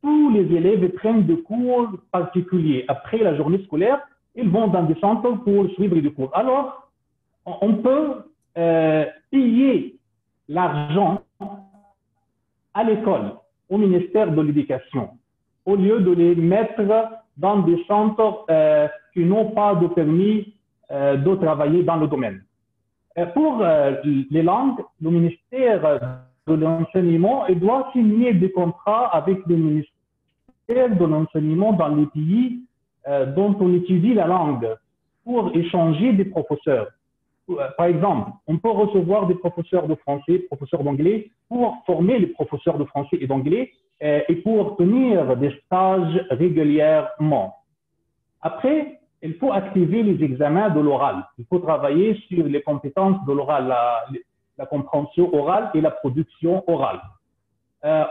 tous les élèves prennent des cours particuliers. Après la journée scolaire, ils vont dans des centres pour suivre des cours. Alors, on peut payer l'argent à l'école, au ministère de l'Éducation, au lieu de les mettre dans des centres qui n'ont pas de permis de travailler dans le domaine. Pour les langues, le ministère de l'enseignement doit signer des contrats avec les ministères de l'enseignement dans les pays dont on étudie la langue pour échanger des professeurs. Par exemple, on peut recevoir des professeurs de français, professeurs d'anglais, pour former les professeurs de français et d'anglais et pour tenir des stages régulièrement. Après, il faut activer les examens de l'oral. Il faut travailler sur les compétences de l'oral, la compréhension orale et la production orale.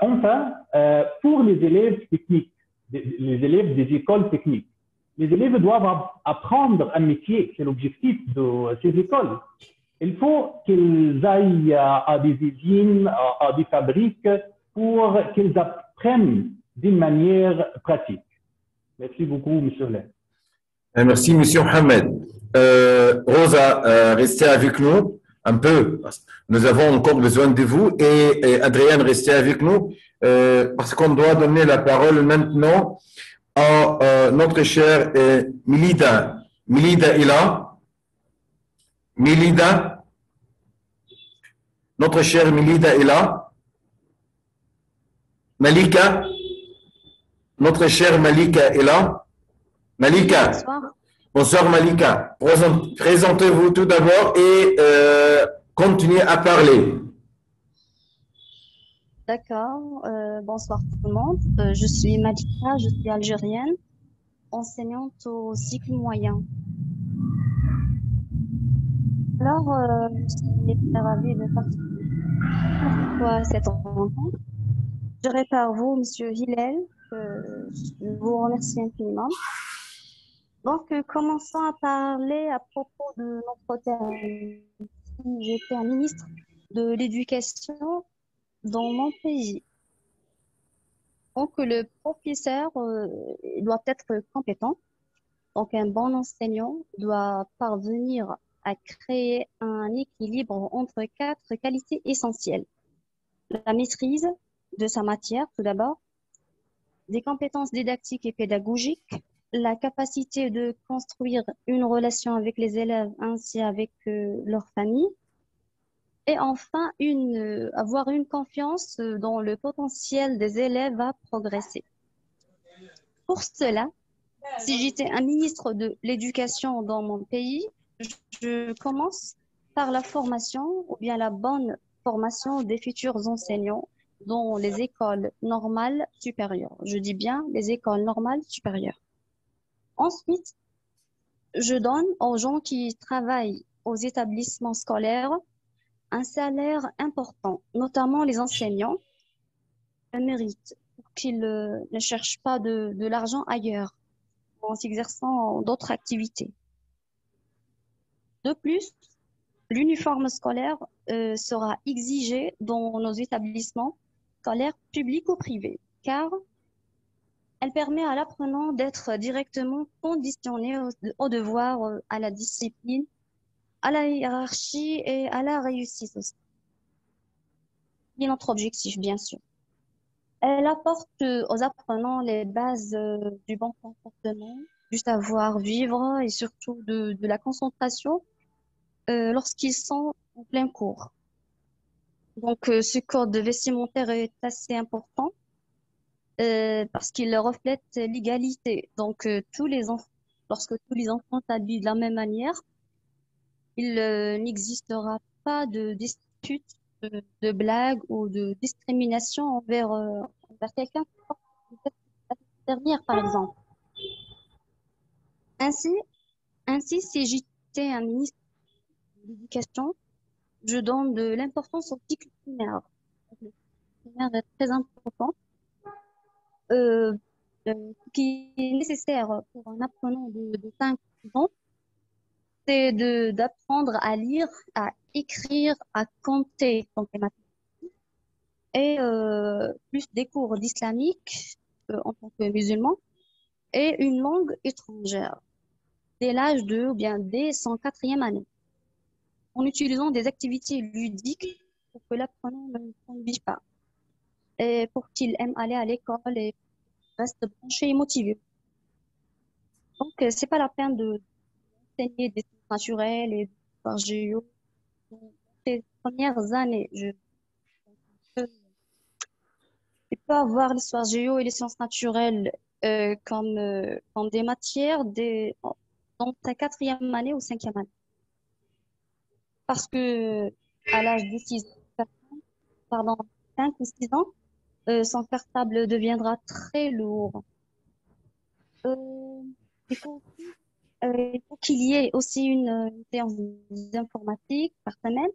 Enfin, pour les élèves techniques, les élèves des écoles techniques, les élèves doivent apprendre un métier, c'est l'objectif de ces écoles. Il faut qu'ils aillent à des usines, à des fabriques, pour qu'ils apprennent d'une manière pratique. Merci beaucoup, monsieur Lay. Merci, monsieur Mohamed. Rosa, restez avec nous un peu. Nous avons encore besoin de vous. Et Adrien, restez avec nous parce qu'on doit donner la parole maintenant à notre chère Milida. Milida est là. Milida. Notre chère Milida est là. Malika. Notre chère Malika est là. Malika. Bonsoir. Bonsoir Malika. Présentez-vous tout d'abord et continuez à parler. D'accord. Bonsoir tout le monde. Je suis Malika, je suis algérienne, enseignante au cycle moyen. Alors, je suis ravie de participer à cette rencontre. Je dirais par vous, monsieur Hillel, je vous remercie infiniment. Donc, commençons à parler à propos de notre thème. J'étais un ministre de l'Éducation dans mon pays. Donc, le professeur doit être compétent. Donc, un bon enseignant doit parvenir à créer un équilibre entre 4 qualités essentielles. La maîtrise de sa matière, tout d'abord, des compétences didactiques et pédagogiques, la capacité de construire une relation avec les élèves ainsi avec leur famille, et enfin, avoir une confiance dans le potentiel des élèves à progresser. Pour cela, si j'étais un ministre de l'Éducation dans mon pays, je commence par la formation ou bien la bonne formation des futurs enseignants dans les écoles normales supérieures. Je dis bien les écoles normales supérieures. Ensuite, je donne aux gens qui travaillent aux établissements scolaires un salaire important, notamment les enseignants, le mérite pour qu'ils ne cherchent pas de l'argent ailleurs en s'exerçant d'autres activités. De plus, l'uniforme scolaire sera exigé dans nos établissements scolaires publics ou privés, car elle permet à l'apprenant d'être directement conditionné au devoir, à la discipline, à la hiérarchie et à la réussite aussi. C'est notre objectif, bien sûr. Elle apporte aux apprenants les bases du bon comportement, du savoir-vivre et surtout de la concentration lorsqu'ils sont en plein cours. Donc, ce code vestimentaire est assez important parce qu'il reflète l'égalité. Donc, lorsque tous les enfants s'habillent de la même manière, il n'existera pas de dispute, de blague ou de discrimination envers quelqu'un qui porte cette dernière, par exemple. Ainsi, si j'étais un ministre de l'Éducation, je donne de l'importance au cycle primaire. Le cycle primaire est très important. Qui est nécessaire pour un apprenant de 5 ans, c'est d'apprendre à lire, à écrire, à compter, donc les mathématiques, et plus des cours d'islamique en tant que musulman, et une langue étrangère, dès l'âge de, ou bien dès son 4e année, en utilisant des activités ludiques pour que l'apprenant ne s'ennuie pas, et pour qu'il aime aller à l'école et reste branché et motivé. Donc, c'est pas la peine d'enseigner des sciences naturelles et des géo. Les premières années, je peux avoir l'histoire géo et les sciences naturelles comme des matières dans ta 4e année ou 5e année. Parce que à l'âge de 5 ou 6 ans, son cartable deviendra très lourd. Il faut qu'il y ait aussi une séance d'informatique par semaine.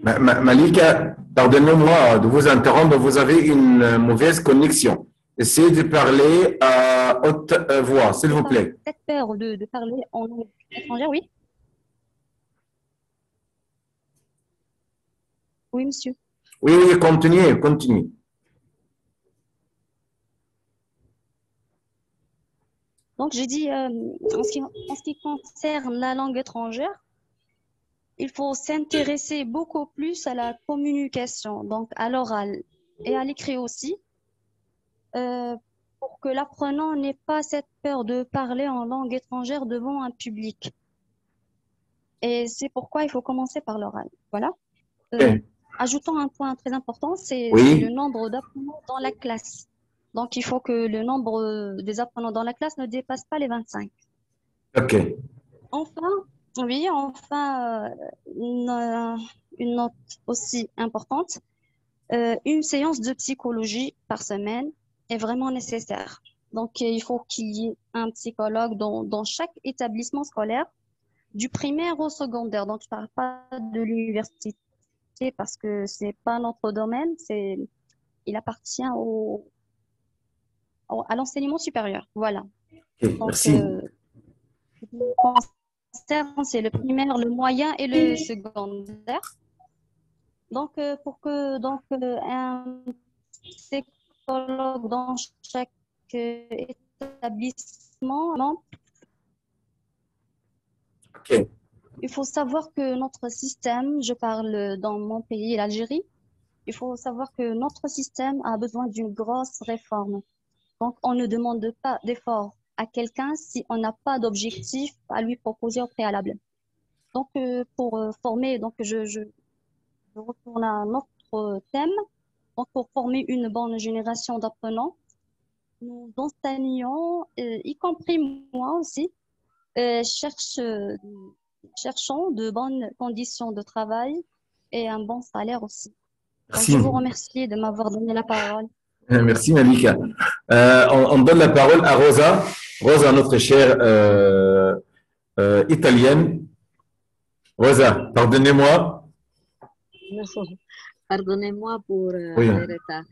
Malika, pardonnez-moi de vous interrompre, vous avez une mauvaise connexion. Essayez de parler à haute voix, s'il vous plaît. Cette peur de parler en langue étrangère, oui. Oui, monsieur. Oui, continuez. Donc, j'ai dit, en ce qui concerne la langue étrangère, il faut s'intéresser beaucoup plus à la communication, donc à l'oral et à l'écrit aussi, pour que l'apprenant n'ait pas cette peur de parler en langue étrangère devant un public. Et c'est pourquoi il faut commencer par l'oral. Voilà. Ajoutons un point très important, c'est le nombre d'apprenants dans la classe. Donc, il faut que le nombre des apprenants dans la classe ne dépasse pas les 25. OK. Enfin, une note aussi importante, une séance de psychologie par semaine est vraiment nécessaire. Donc, il faut qu'il y ait un psychologue dans chaque établissement scolaire, du primaire au secondaire. Donc, je ne parle pas de l'université. parce que c'est pas notre domaine, il appartient à l'enseignement supérieur. Voilà. Ok, Donc, merci. c'est le primaire, le moyen et le secondaire. Donc, pour que un psychologue dans chaque établissement, non, Ok. il faut savoir que notre système, je parle dans mon pays, l'Algérie, il faut savoir que notre système a besoin d'une grosse réforme. Donc, on ne demande pas d'effort à quelqu'un si on n'a pas d'objectif à lui proposer au préalable. Donc, pour former, donc je retourne à notre thème. Donc, pour former une bonne génération d'apprenants, nous enseignons, y compris moi aussi, cherchons de bonnes conditions de travail et un bon salaire aussi. Donc, Merci. je vous remercie de m'avoir donné la parole. Merci, Malika. On donne la parole à Rosa. Rosa, notre chère italienne. Rosa, pardonnez-moi. Non, pardonnez-moi pour Oui. le retard.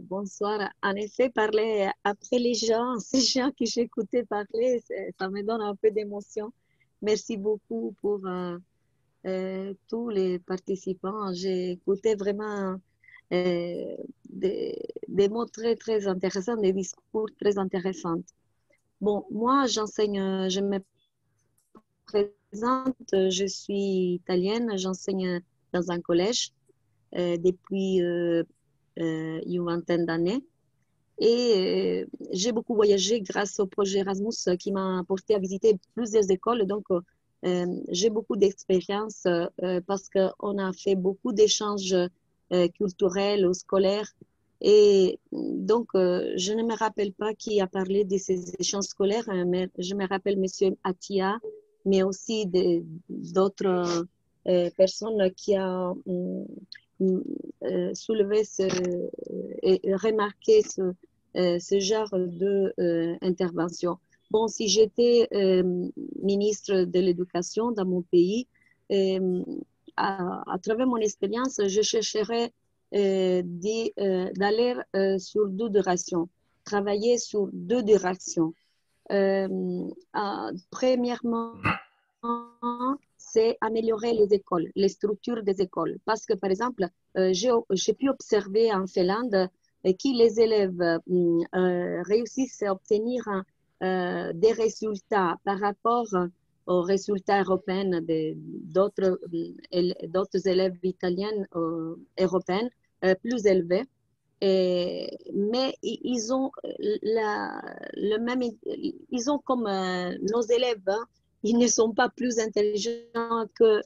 Bonsoir. En effet, parler après les gens, ces gens que j'écoutais parler, ça me donne un peu d'émotion. Merci beaucoup pour tous les participants. J'ai écouté vraiment des mots très, très intéressants, des discours très intéressants. Bon, moi, j'enseigne, je me présente, je suis italienne, j'enseigne dans un collège depuis une vingtaine d'années. Et j'ai beaucoup voyagé grâce au projet Erasmus qui m'a apporté à visiter plusieurs écoles. Donc, j'ai beaucoup d'expérience parce qu'on a fait beaucoup d'échanges culturels ou scolaires. Et donc, je ne me rappelle pas qui a parlé de ces échanges scolaires, mais je me rappelle M. Attia, mais aussi d'autres personnes qui ont soulevé et remarqué ce genre d'intervention. Bon, si j'étais ministre de l'Éducation dans mon pays, à travers mon expérience, je chercherais d'aller sur deux directions, travailler sur deux directions. Premièrement, c'est améliorer les écoles, les structures des écoles. Parce que, par exemple, j'ai pu observer en Finlande que les élèves réussissent à obtenir des résultats par rapport aux résultats européens d'autres élèves italiens européens plus élevés. Mais ils ont le même, ils ont comme nos élèves, hein, ils ne sont pas plus intelligents que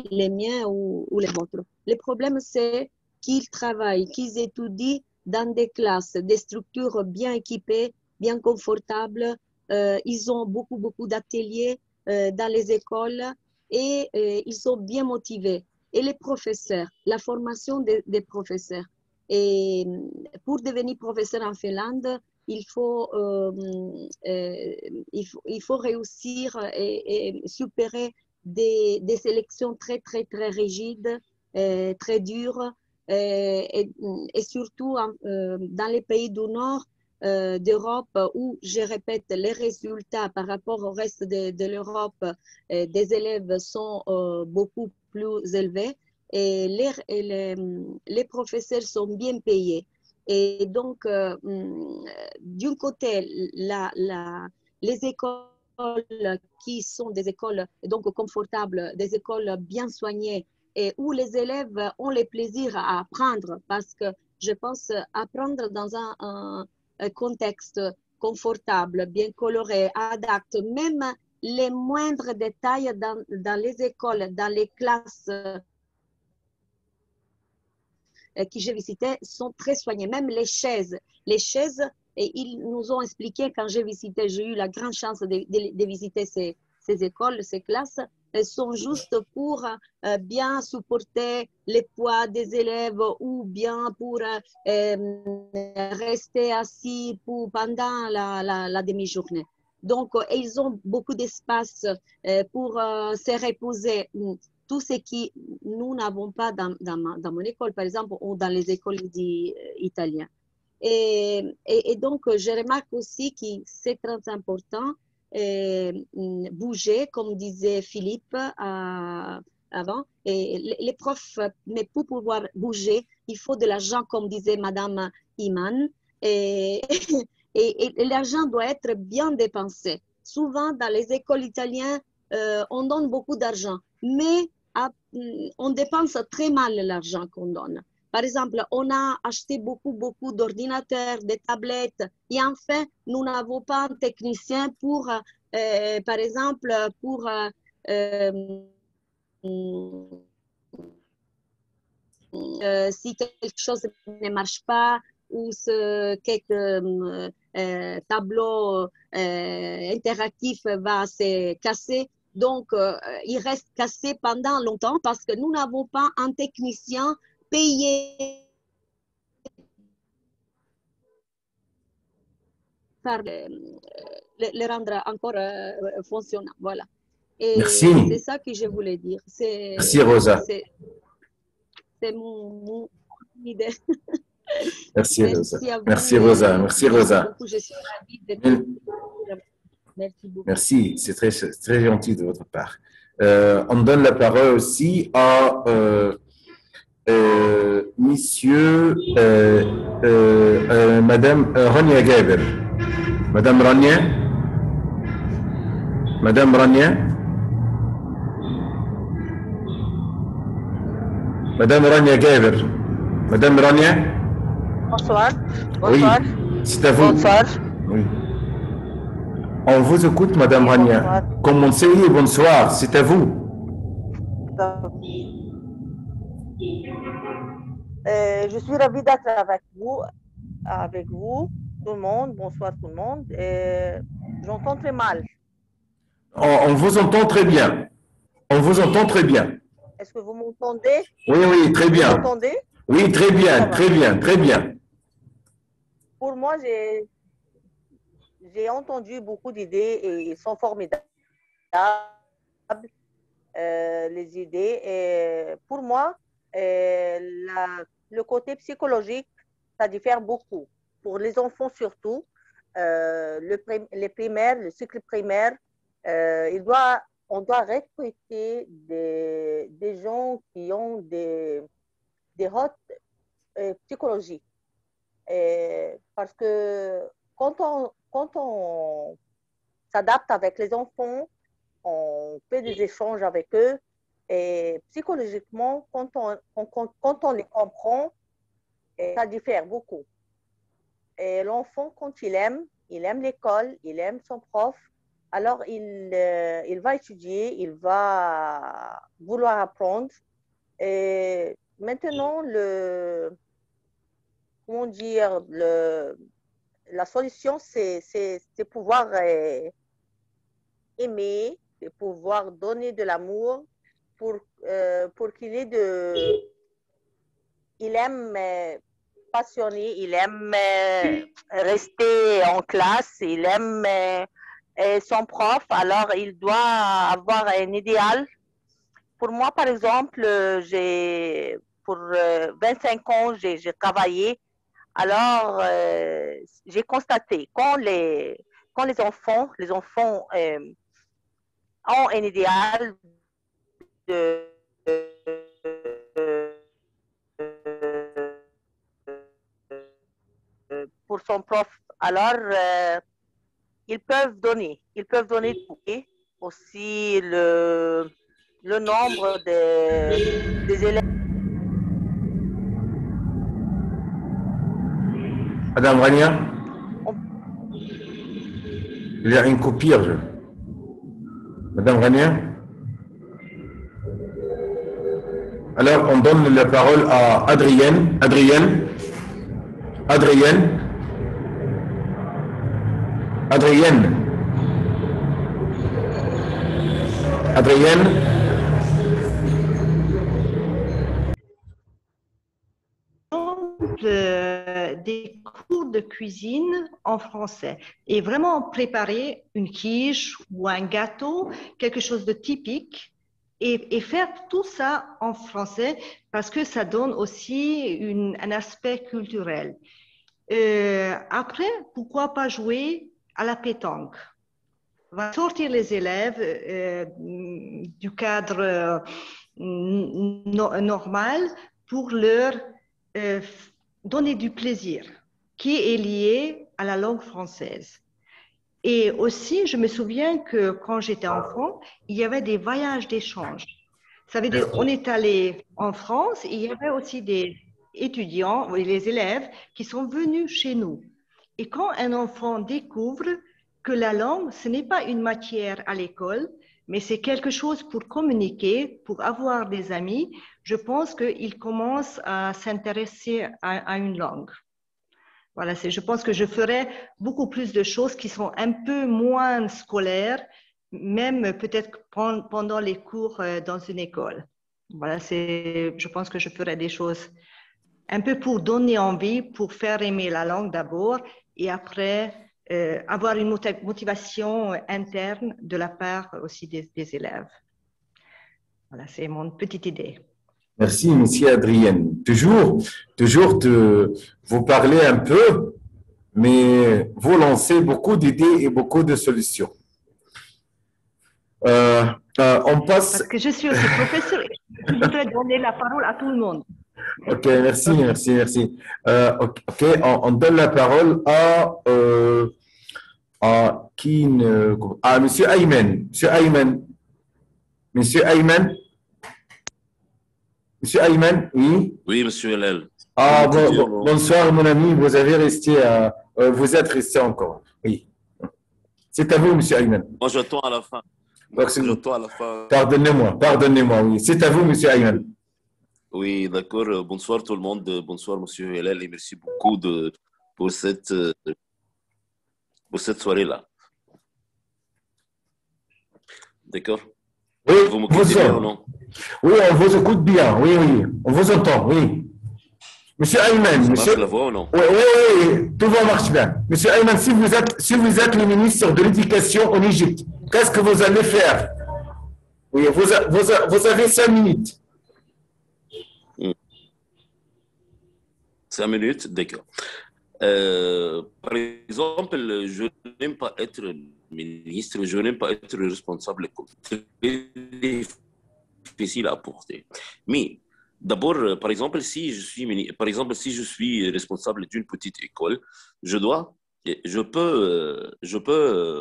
les miens ou les vôtres. Le problème, c'est qu'ils travaillent, qu'ils étudient dans des classes, des structures bien équipées, bien confortables. Ils ont beaucoup d'ateliers dans les écoles et ils sont bien motivés. Et les professeurs, la formation des professeurs. Et pour devenir professeur en Finlande, il faut réussir et supérer des sélections très rigides, très dures, et surtout dans les pays du Nord d'Europe où, je répète, les résultats par rapport au reste de l'Europe des élèves sont beaucoup plus élevés. Et les professeurs sont bien payés. Et donc, d'un côté, les écoles qui sont des écoles donc confortables, des écoles bien soignées, et où les élèves ont le plaisir à apprendre, parce que je pense apprendre dans un contexte confortable, bien coloré, adapte, même les moindres détails dans les écoles, dans les classes que j'ai visitées sont très soignées. Même les chaises, et ils nous ont expliqué quand j'ai visité, j'ai eu la grande chance de visiter ces écoles, ces classes, elles sont juste pour bien supporter les poids des élèves ou bien pour rester assis pendant la demi-journée. Donc, ils ont beaucoup d'espace pour se reposer. tout ce qui nous n'avons pas dans mon école, par exemple, ou dans les écoles italiennes. Et donc, je remarque aussi que c'est très important bouger, comme disait Philippe avant. Et les profs, mais pour pouvoir bouger, il faut de l'argent, comme disait Madame Iman. Et l'argent doit être bien dépensé. Souvent, dans les écoles italiennes, on donne beaucoup d'argent, mais on dépense très mal l'argent qu'on donne. Par exemple, on a acheté beaucoup d'ordinateurs, des tablettes, et enfin, nous n'avons pas un technicien pour, par exemple, pour si quelque chose ne marche pas ou quelques tableau interactif va se casser. Donc, il reste cassé pendant longtemps parce que nous n'avons pas un technicien payé par le rendre encore fonctionnant. Voilà. Et Merci. c'est ça que je voulais dire. Merci, Rosa. C'est mon idée. Merci, Rosa. À vous. Merci, Rosa. Merci, Rosa. Beaucoup. Je suis ravie de... Merci beaucoup. Merci, c'est très gentil de votre part. On donne la parole aussi à Monsieur, Madame Rania Gaber. Madame Rania. Madame Rania. Madame Rania Gaber. Madame Rania. Bonsoir. Bonsoir. Oui, c'est à vous. Bonsoir. Oui. On vous écoute, Madame Rania. Commencez, bonsoir, c'est à vous. Je suis ravie d'être avec vous, tout le monde. Bonsoir tout le monde. J'entends très mal. On vous entend très bien. On vous entend très bien. Est-ce que vous m'entendez? Oui, très bien. Vous m'entendez? Oui, très bien, très bien, très bien. Pour moi, j'ai entendu beaucoup d'idées et ils sont formidables, les idées. Et pour moi, le côté psychologique, ça diffère beaucoup. Pour les enfants surtout, les primaires, le cycle primaire, on doit recruter des gens qui ont des hautes psychologies. Parce que quand on s'adapte avec les enfants, on fait des échanges avec eux et psychologiquement, quand on les comprend, ça diffère beaucoup. Et l'enfant, quand il aime l'école, il aime son prof, alors il va étudier, il va vouloir apprendre. Et maintenant, comment dire, la solution, c'est pouvoir aimer, c'est pouvoir donner de l'amour pour qu'il ait il aime passionné, il aime rester en classe, il aime son prof, alors il doit avoir un idéal. Pour moi, par exemple, pour 25 ans, j'ai travaillé. Alors, j'ai constaté quand les enfants ont un idéal pour son prof, alors ils peuvent donner tout. Et aussi le nombre des élèves. Madame Rania, il y a une coupure. Madame Rania. Alors, on donne la parole à Adrienne. Adrienne. Des cours de cuisine en français et vraiment préparer une quiche ou un gâteau, quelque chose de typique, et faire tout ça en français parce que ça donne aussi un aspect culturel. Après, pourquoi pas jouer à la pétanque? On va sortir les élèves du cadre normal pour leur donner du plaisir qui est lié à la langue française. Et aussi, je me souviens que quand j'étais enfant, il y avait des voyages d'échange. Ça veut dire on est allé en France, et il y avait aussi des étudiants, les élèves, qui sont venus chez nous. Et quand un enfant découvre que la langue, ce n'est pas une matière à l'école, mais c'est quelque chose pour communiquer, pour avoir des amis, je pense qu'il commence à s'intéresser à une langue. Voilà, je pense que je ferai beaucoup plus de choses qui sont un peu moins scolaires, même peut-être pendant les cours dans une école. Voilà, je pense que je ferai des choses un peu pour donner envie, pour faire aimer la langue d'abord et après avoir une motivation interne de la part aussi des élèves. Voilà, c'est mon petite idée. Merci, Monsieur Adrien. Toujours vous parlez un peu, mais vous lancez beaucoup d'idées et beaucoup de solutions. On passe... Parce que je suis aussi professeur et je voudrais donner la parole à tout le monde. Ok, merci. Ok, on donne la parole à qui à Monsieur Ayman. Monsieur Ayman, oui. Oui, Monsieur Hellel. Ah, bonsoir, mon ami. Vous êtes resté encore. Oui. C'est à vous, Monsieur Ayman. Moi, j'attends à la fin. J'attends à la fin. Pardonnez-moi, oui. C'est à vous, Monsieur Ayman. Oui, d'accord. Bonsoir tout le monde. Bonsoir, Monsieur Hellel, et merci beaucoup pour cette soirée-là. D'accord? Oui, vous m'écoutez bien ou non? Oui, on vous écoute bien. Oui, on vous entend, oui. Monsieur Ayman, marche la voix ou non? Oui, tout va marche bien. Monsieur Ayman, si vous êtes le ministre de l'Éducation en Égypte, qu'est-ce que vous allez faire? Oui, vous avez 5 minutes. 5 minutes, d'accord. Par exemple, je n'aime pas être ministre, je n'aime pas être responsable. C'est difficile à porter. Mais d'abord, par exemple, si je suis responsable d'une petite école, je peux,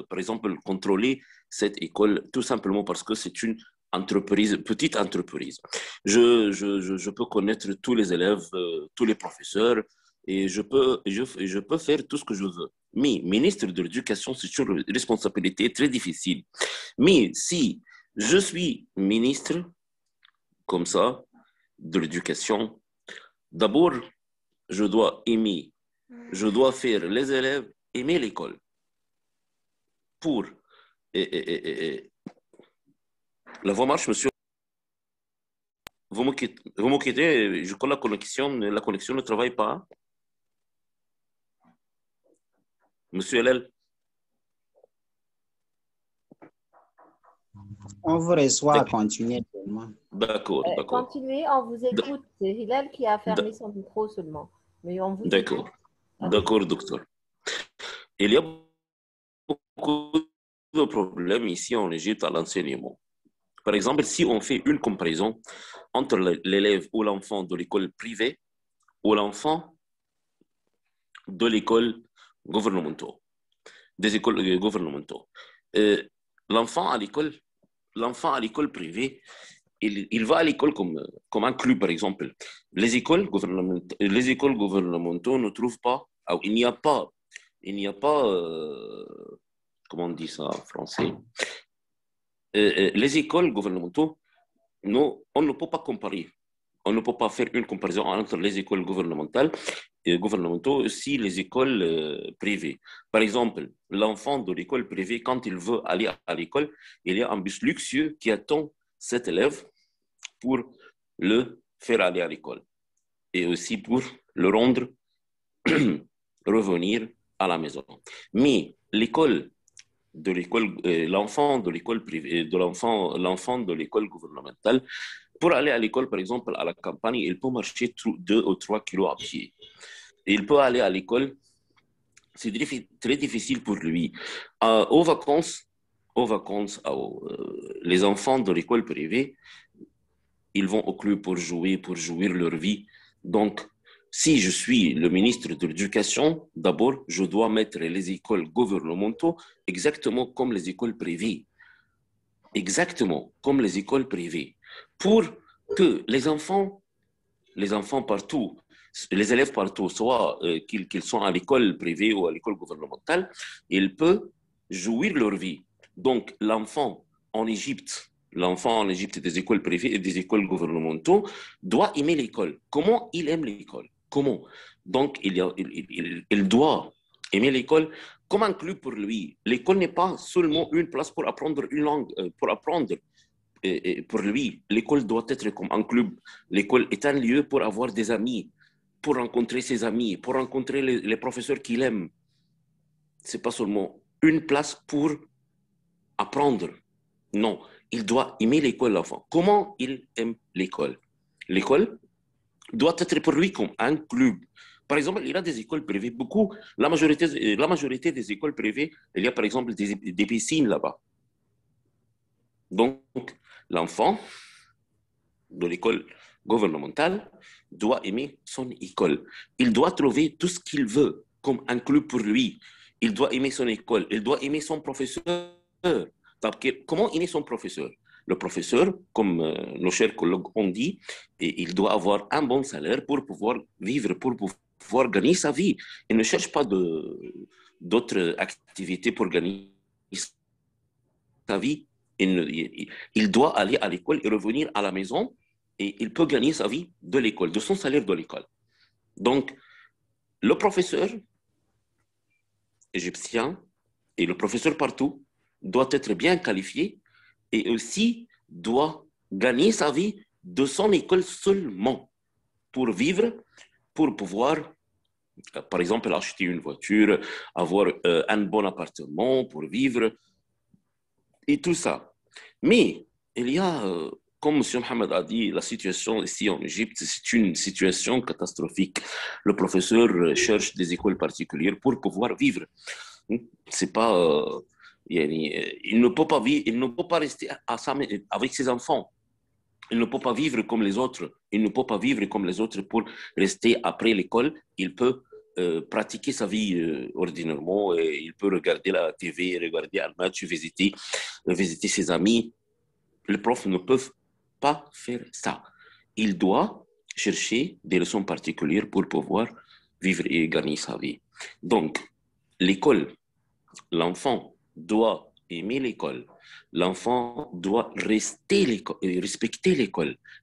par exemple, contrôler cette école tout simplement parce que c'est une petite entreprise. Je peux connaître tous les élèves, tous les professeurs, et je peux faire tout ce que je veux. Mais ministre de l'Éducation, c'est une responsabilité très difficile. Mais si je suis ministre comme ça de l'Éducation, d'abord, je dois faire les élèves aimer l'école. La voix marche, monsieur. Vous me quittez, je crois que la connexion ne travaille pas. Monsieur Hellel. On vous reçoit, continuez. D'accord. Continuez, on vous écoute. C'est Hillel qui a fermé son micro seulement. Mais on vous D'accord, docteur. Il y a beaucoup de problèmes ici en Égypte à l'enseignement. Par exemple, si on fait une comparaison entre l'élève ou l'enfant de l'école privée ou l'enfant de l'école gouvernementale, des écoles gouvernementales. L'enfant à l'école privée, il va à l'école comme un club, par exemple. Les écoles gouvernementales ne trouvent pas, il n'y a pas, comment on dit ça en français? Les écoles gouvernementales, on ne peut pas comparer. On ne peut pas faire une comparaison entre les écoles gouvernementales et aussi les écoles privées. Par exemple, l'enfant de l'école privée, quand il veut aller à l'école, il y a un bus luxueux qui attend cet élève pour le faire aller à l'école et aussi pour le rendre revenir à la maison. Mais l'école de l'école, l'enfant de l'école privée, l'enfant de l'école gouvernementale, pour aller à l'école, par exemple, à la campagne, il peut marcher 2 ou 3 kilos à pied. Et il peut aller à l'école, c'est très difficile pour lui. Aux vacances, les enfants de l'école privée, ils vont au club pour jouir leur vie. Donc, si je suis le ministre de l'Éducation, d'abord, je dois mettre les écoles gouvernementales exactement comme les écoles privées. Exactement comme les écoles privées. Pour que les enfants partout, les élèves partout, soit qu'ils sont à l'école privée ou à l'école gouvernementale, ils peuvent jouir leur vie. Donc, l'enfant en Égypte des écoles privées et des écoles gouvernementales doit aimer l'école. Comment il aime l'école? Comment? Donc, il doit aimer l'école comme un club pour lui. L'école n'est pas seulement une place pour apprendre une langue, pour apprendre. Pour lui, l'école doit être comme un club. L'école est un lieu pour avoir des amis, pour rencontrer ses amis, pour rencontrer les professeurs qu'il aime. Ce n'est pas seulement une place pour apprendre. Non, il doit aimer l'école, l'enfant. Comment il aime l'école? L'école doit être pour lui comme un club. Par exemple, il y a des écoles privées, beaucoup. La majorité des écoles privées, il y a par exemple des piscines là-bas. Donc, l'enfant de l'école gouvernementale doit aimer son école. Il doit trouver tout ce qu'il veut comme un club pour lui. Il doit aimer son école. Il doit aimer son professeur. Comment aimer son professeur? Le professeur, comme nos chers collègues ont dit, il doit avoir un bon salaire pour pouvoir vivre, pour pouvoir gagner sa vie. Il ne cherche pas d'autres activités pour gagner sa vie. Il doit aller à l'école et revenir à la maison et il peut gagner sa vie de l'école, de son salaire de l'école. Donc, le professeur égyptien et le professeur partout doit être bien qualifié et aussi doit gagner sa vie de son école seulement pour vivre, pour pouvoir, par exemple, acheter une voiture, avoir un bon appartement pour vivre et tout ça. Mais il y a, comme M. Mohamed a dit, la situation ici en Égypte, c'est une situation catastrophique. Le professeur cherche des écoles particulières pour pouvoir vivre. C'est pas... il ne peut pas vivre, il ne peut pas rester avec ses enfants. Il ne peut pas vivre comme les autres. Il ne peut pas vivre comme les autres pour rester après l'école. Il peut pratiquer sa vie ordinairement. Et il peut regarder la TV, regarder un match, visiter ses amis. Les profs ne peuvent pas faire ça. Il doit chercher des leçons particulières pour pouvoir vivre et gagner sa vie. Donc, l'école, l'enfant doit aimer l'école. L'enfant doit respecter l'école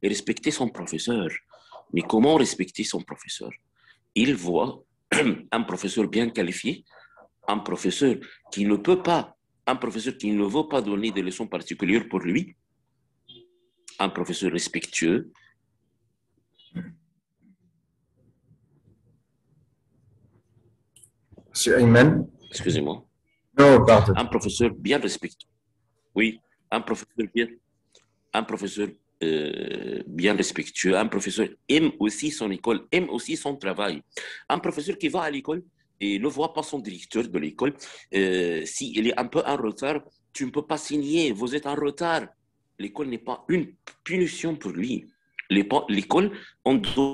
et respecter son professeur. Mais comment respecter son professeur? Il voit un professeur bien qualifié, un professeur qui ne veut pas donner des leçons particulières pour lui, un professeur respectueux. Monsieur Ayman. Excusez-moi. Non, pardon. Un professeur bien respectueux. Oui, un professeur bien respectueux. Un professeur aime aussi son école, aime aussi son travail. Un professeur qui va à l'école et ne voit pas son directeur de l'école. S'il est un peu en retard, tu ne peux pas signer, vous êtes en retard. L'école n'est pas une punition pour lui. L'école, on doit